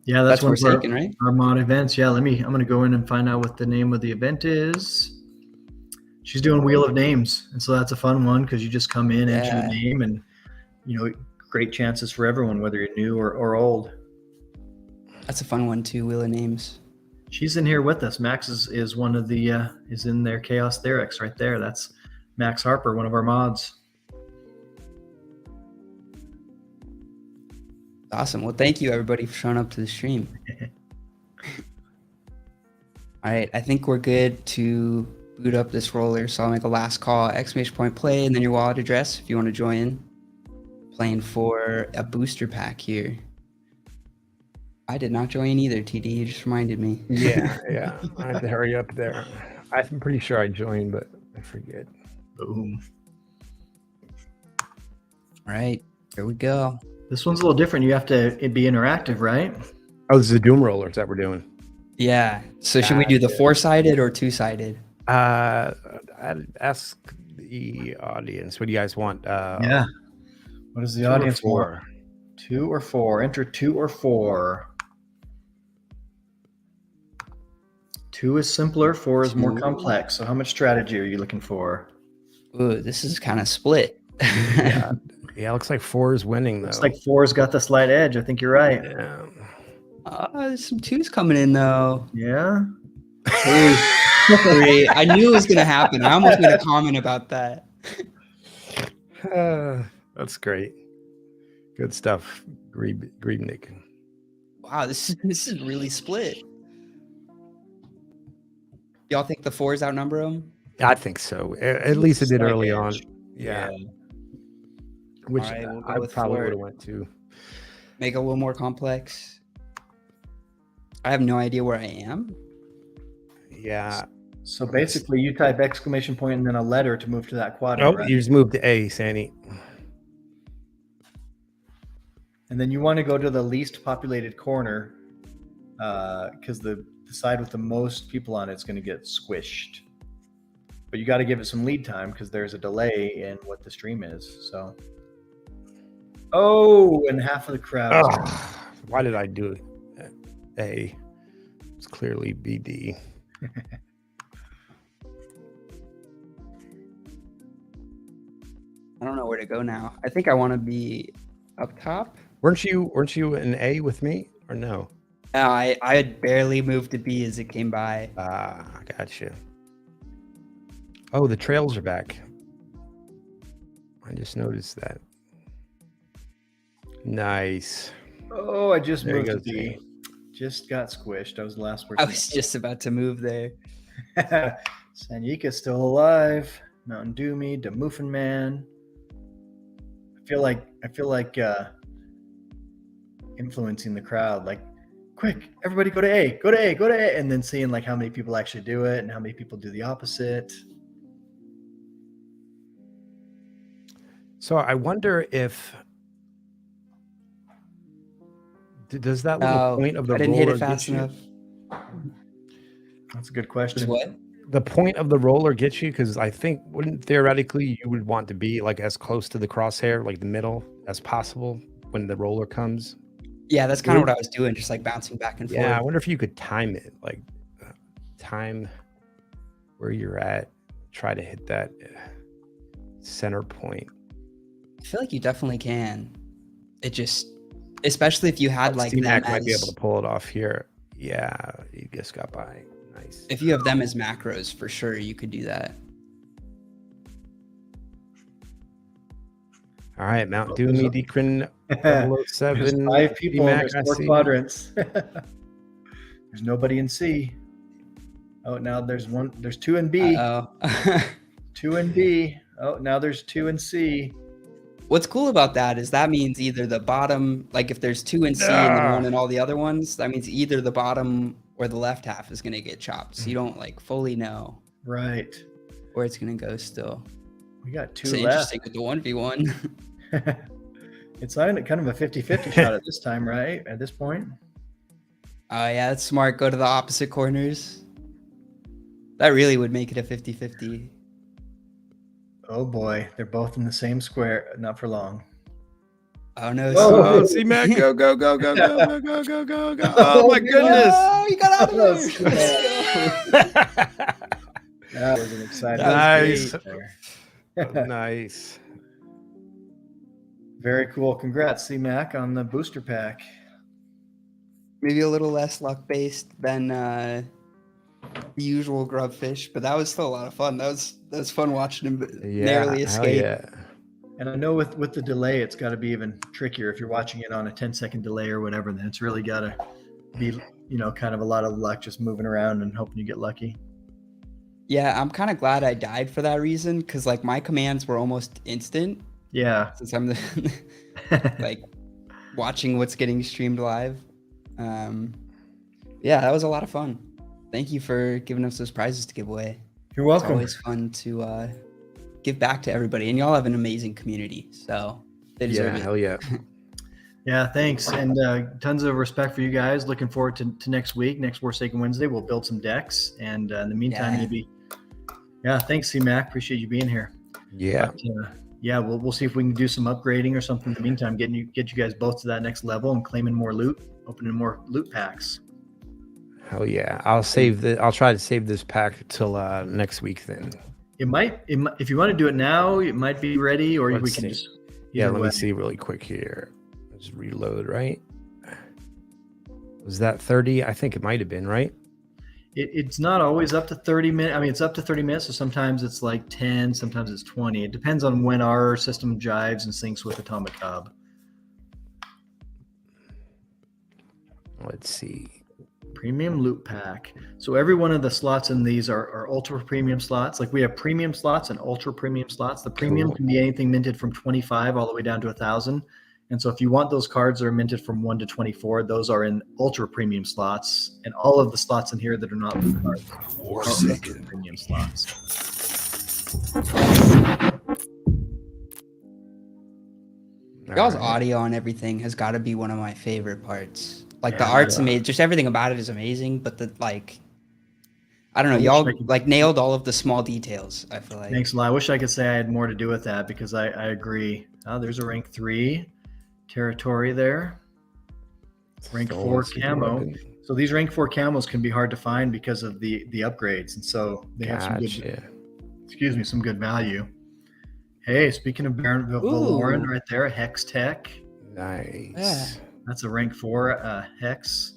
Yeah, that's one of Warsaken, right? our mod events. Yeah, I'm gonna go in and find out what the name of the event is. She's doing Wheel of Names, and so that's a fun one because you just come in, enter your name, and great chances for everyone, whether you're new or old. That's a fun one too, Wheel of Names. She's in here with us. Max is one of the is in their Chaos Therics right there. That's Max Harper, one of our mods. Awesome. Well, thank you everybody for showing up to the stream. All right, I think we're good to boot up this roller. So I'll make a last call, !play, and then your wallet address if you want to join. Playing for a booster pack here. I did not join either, TD. You just reminded me. Yeah. I have to hurry up there. I'm pretty sure I joined, but I forget. Boom. All right, here we go. This one's a little different. You have to be interactive, right? Oh, this is the Doom Rollers that we're doing. Yeah. So should we do the 4-sided or 2-sided? I'd ask the audience. What do you guys want? Yeah. What does the 2 or audience 4? want? 2 or 4. Enter 2 or 4. 2 is simpler. 4 is more 2. complex. So how much strategy are you looking for? Ooh, this is kind of split. Yeah, looks like 4 is winning though. Looks like 4's got the slight edge. I think you're right. Yeah. There's some 2s coming in though. Yeah. 3. I knew it was gonna happen. I almost made a comment about that. That's great. Good stuff, Griebnick. Wow, this is really split. Y'all think the 4s outnumber them? I think so. At least it did Slight early edge. on. Yeah. Which Alright, we'll go I with probably 4. would have went to. Make it a little more complex. I have no idea where I am. Yeah. So basically, you type exclamation point and then a letter to move to that Oh, quadrant, right? you just moved to A, Sandy. And then you want to go to the least populated corner because the side with the most people on it's going to get squished. But you got to give it some lead time because there's a delay in what the stream is. So, and half of the crowd. Ugh, why did I do it? A. It's clearly BD. I don't know where to go now. I think I want to be up top. Weren't you an A with me or no? No, I had barely moved to B as it came by. Gotcha. Oh, the trails are back. I just noticed that. Nice. Oh, I just There you moved to go, B. Zane. Just got squished. I was the last I person. was just about to move there. Sanyika's still alive. Mountain Doomy, the Muffin Man. I feel like influencing the crowd. Like, quick, everybody go to A, go to A, go to A, and then seeing like how many people actually do it and how many people do the opposite. So I wonder if does that little point of the I didn't hit roller it fast get you? enough. That's a good Is question. what? The point of the roller gets you because I think wouldn't theoretically you would want to be like as close to the crosshair, like the middle, as possible when the roller comes. Yeah, that's kind of what I was doing, just like bouncing back and forth. Yeah, I wonder if you could time it, like time where you're at, try to hit that center point. I feel like you definitely can. It just, especially if you had like them C-Mac might be as, able to pull it off here. Yeah, you just got by. Nice. if you have them as macros, for sure you could do that. All right, Mount Oh, Doomy, there's Decrin There's 007. 5 people and C-Mac, there's I 4 see. quadrants. There's nobody in C. Oh, now there's 2 in B. Uh-oh. 2 in B. Oh, now there's 2 in C. What's cool about that is that means either the bottom, like if there's 2 in C and then 1 in all the other ones, that means either the bottom or the left half is going to get chopped. So you don't like fully know Right. where it's going to go still. We got 2 It's left. interesting with the 1v1. It's kind of a 50-50 shot at this time, right? At this point. Oh yeah, that's smart. Go to the opposite corners. That really would make it a 50-50. Oh boy, they're both in the same square. Not for long. Oh no. Oh, C-Mac, go, go, go, go, go, go, go, go, go, go. Oh, my goodness. Oh, you got out of there. Let's Let's go. That was an exciting Nice. skate there. Nice. Very cool. Congrats, C-Mac, on the booster pack. Maybe a little less luck based than the usual grubfish, but that was still a lot of fun. That was fun watching him narrowly hell escape. yeah. And I know with the delay, it's got to be even trickier. If you're watching it on a 10-second delay or whatever, then it's really got to be, kind of a lot of luck just moving around and hoping you get lucky. Yeah, I'm kind of glad I died for that reason because like my commands were almost instant Yeah. since I'm like watching what's getting streamed live. Yeah, that was a lot of fun. Thank you for giving us those prizes to give away. You're It's welcome. always fun to give back to everybody, and y'all have an amazing community, so they deserve Yeah, it. hell yeah. Yeah, thanks. And tons of respect for you guys. Looking forward to next week, next Warsaken Wednesday. We'll build some decks. And in the meantime, thanks, C-Mac. Appreciate you being here. Yeah. But, we'll see if we can do some upgrading or something in the meantime, get you guys both to that next level and claiming more loot, opening more loot packs. Hell yeah. I'll try to save this pack till next week then. It might, if you want to do it now, it might be ready, or Let's we can see. just. Yeah, either let way. me see really quick here. Just reload, right? Was that 30? I think it might have been, right? It's not always up to 30 minutes. I mean, it's up to 30 minutes. So sometimes it's like 10, sometimes it's 20. It depends on when our system jives and syncs with Atomic Hub. Let's see. Premium loot pack. So every one of the slots in these are ultra premium slots. Like we have premium slots and ultra premium slots. The premium Cool. can be anything minted from 25 all the way down to 1,000. And so if you want those cards that are minted from 1 to 24, those are in ultra premium slots. And all of the slots in here that are not loot cards are ultra Warsaken. premium slots. Y'all's All right. audio on everything has got to be one of my favorite parts. Like the Yeah. art's amazing, just everything about it is amazing. But the like, I don't know, I wish y'all I could- like nailed all of the small details. I feel like. Thanks a lot. I wish I could say I had more to do with that because I agree. There's a rank 3 territory there. Rank So 4 let's see camo. what- So these rank 4 camos can be hard to find because of the upgrades, and so they have some Gotcha. good, some good value. Hey, speaking of Baron Valoran, Ooh. right there, Hex Tech. Nice. Yeah. That's a rank 4 Hex.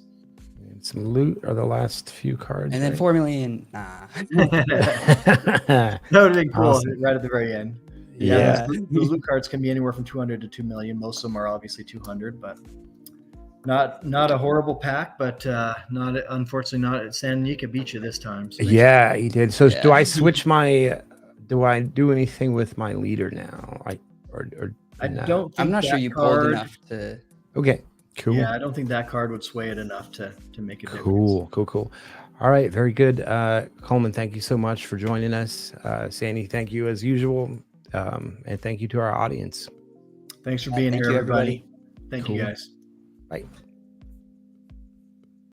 And some loot are the last few cards. And then right? 4 million. Nah. That would have been cool Awesome. right at the very end. Yeah. Those loot cards can be anywhere from 200 to 2 million. Most of them are obviously 200, but not a horrible pack, but not unfortunately not. San Nika beat you this time. So Yeah, he did. So do Yeah. I switch my? Do I do anything with my leader now? Or I no? don't. Think I'm not sure that you pulled card- enough to. Okay. Cool. Yeah, I don't think that card would sway it enough to make a difference. Cool. All right, very good. Coleman, thank you so much for joining us. Sandy, thank you as usual. And thank you to our audience. Thanks for being Thank here, you, everybody. everybody. Thank you, Cool. guys. Bye.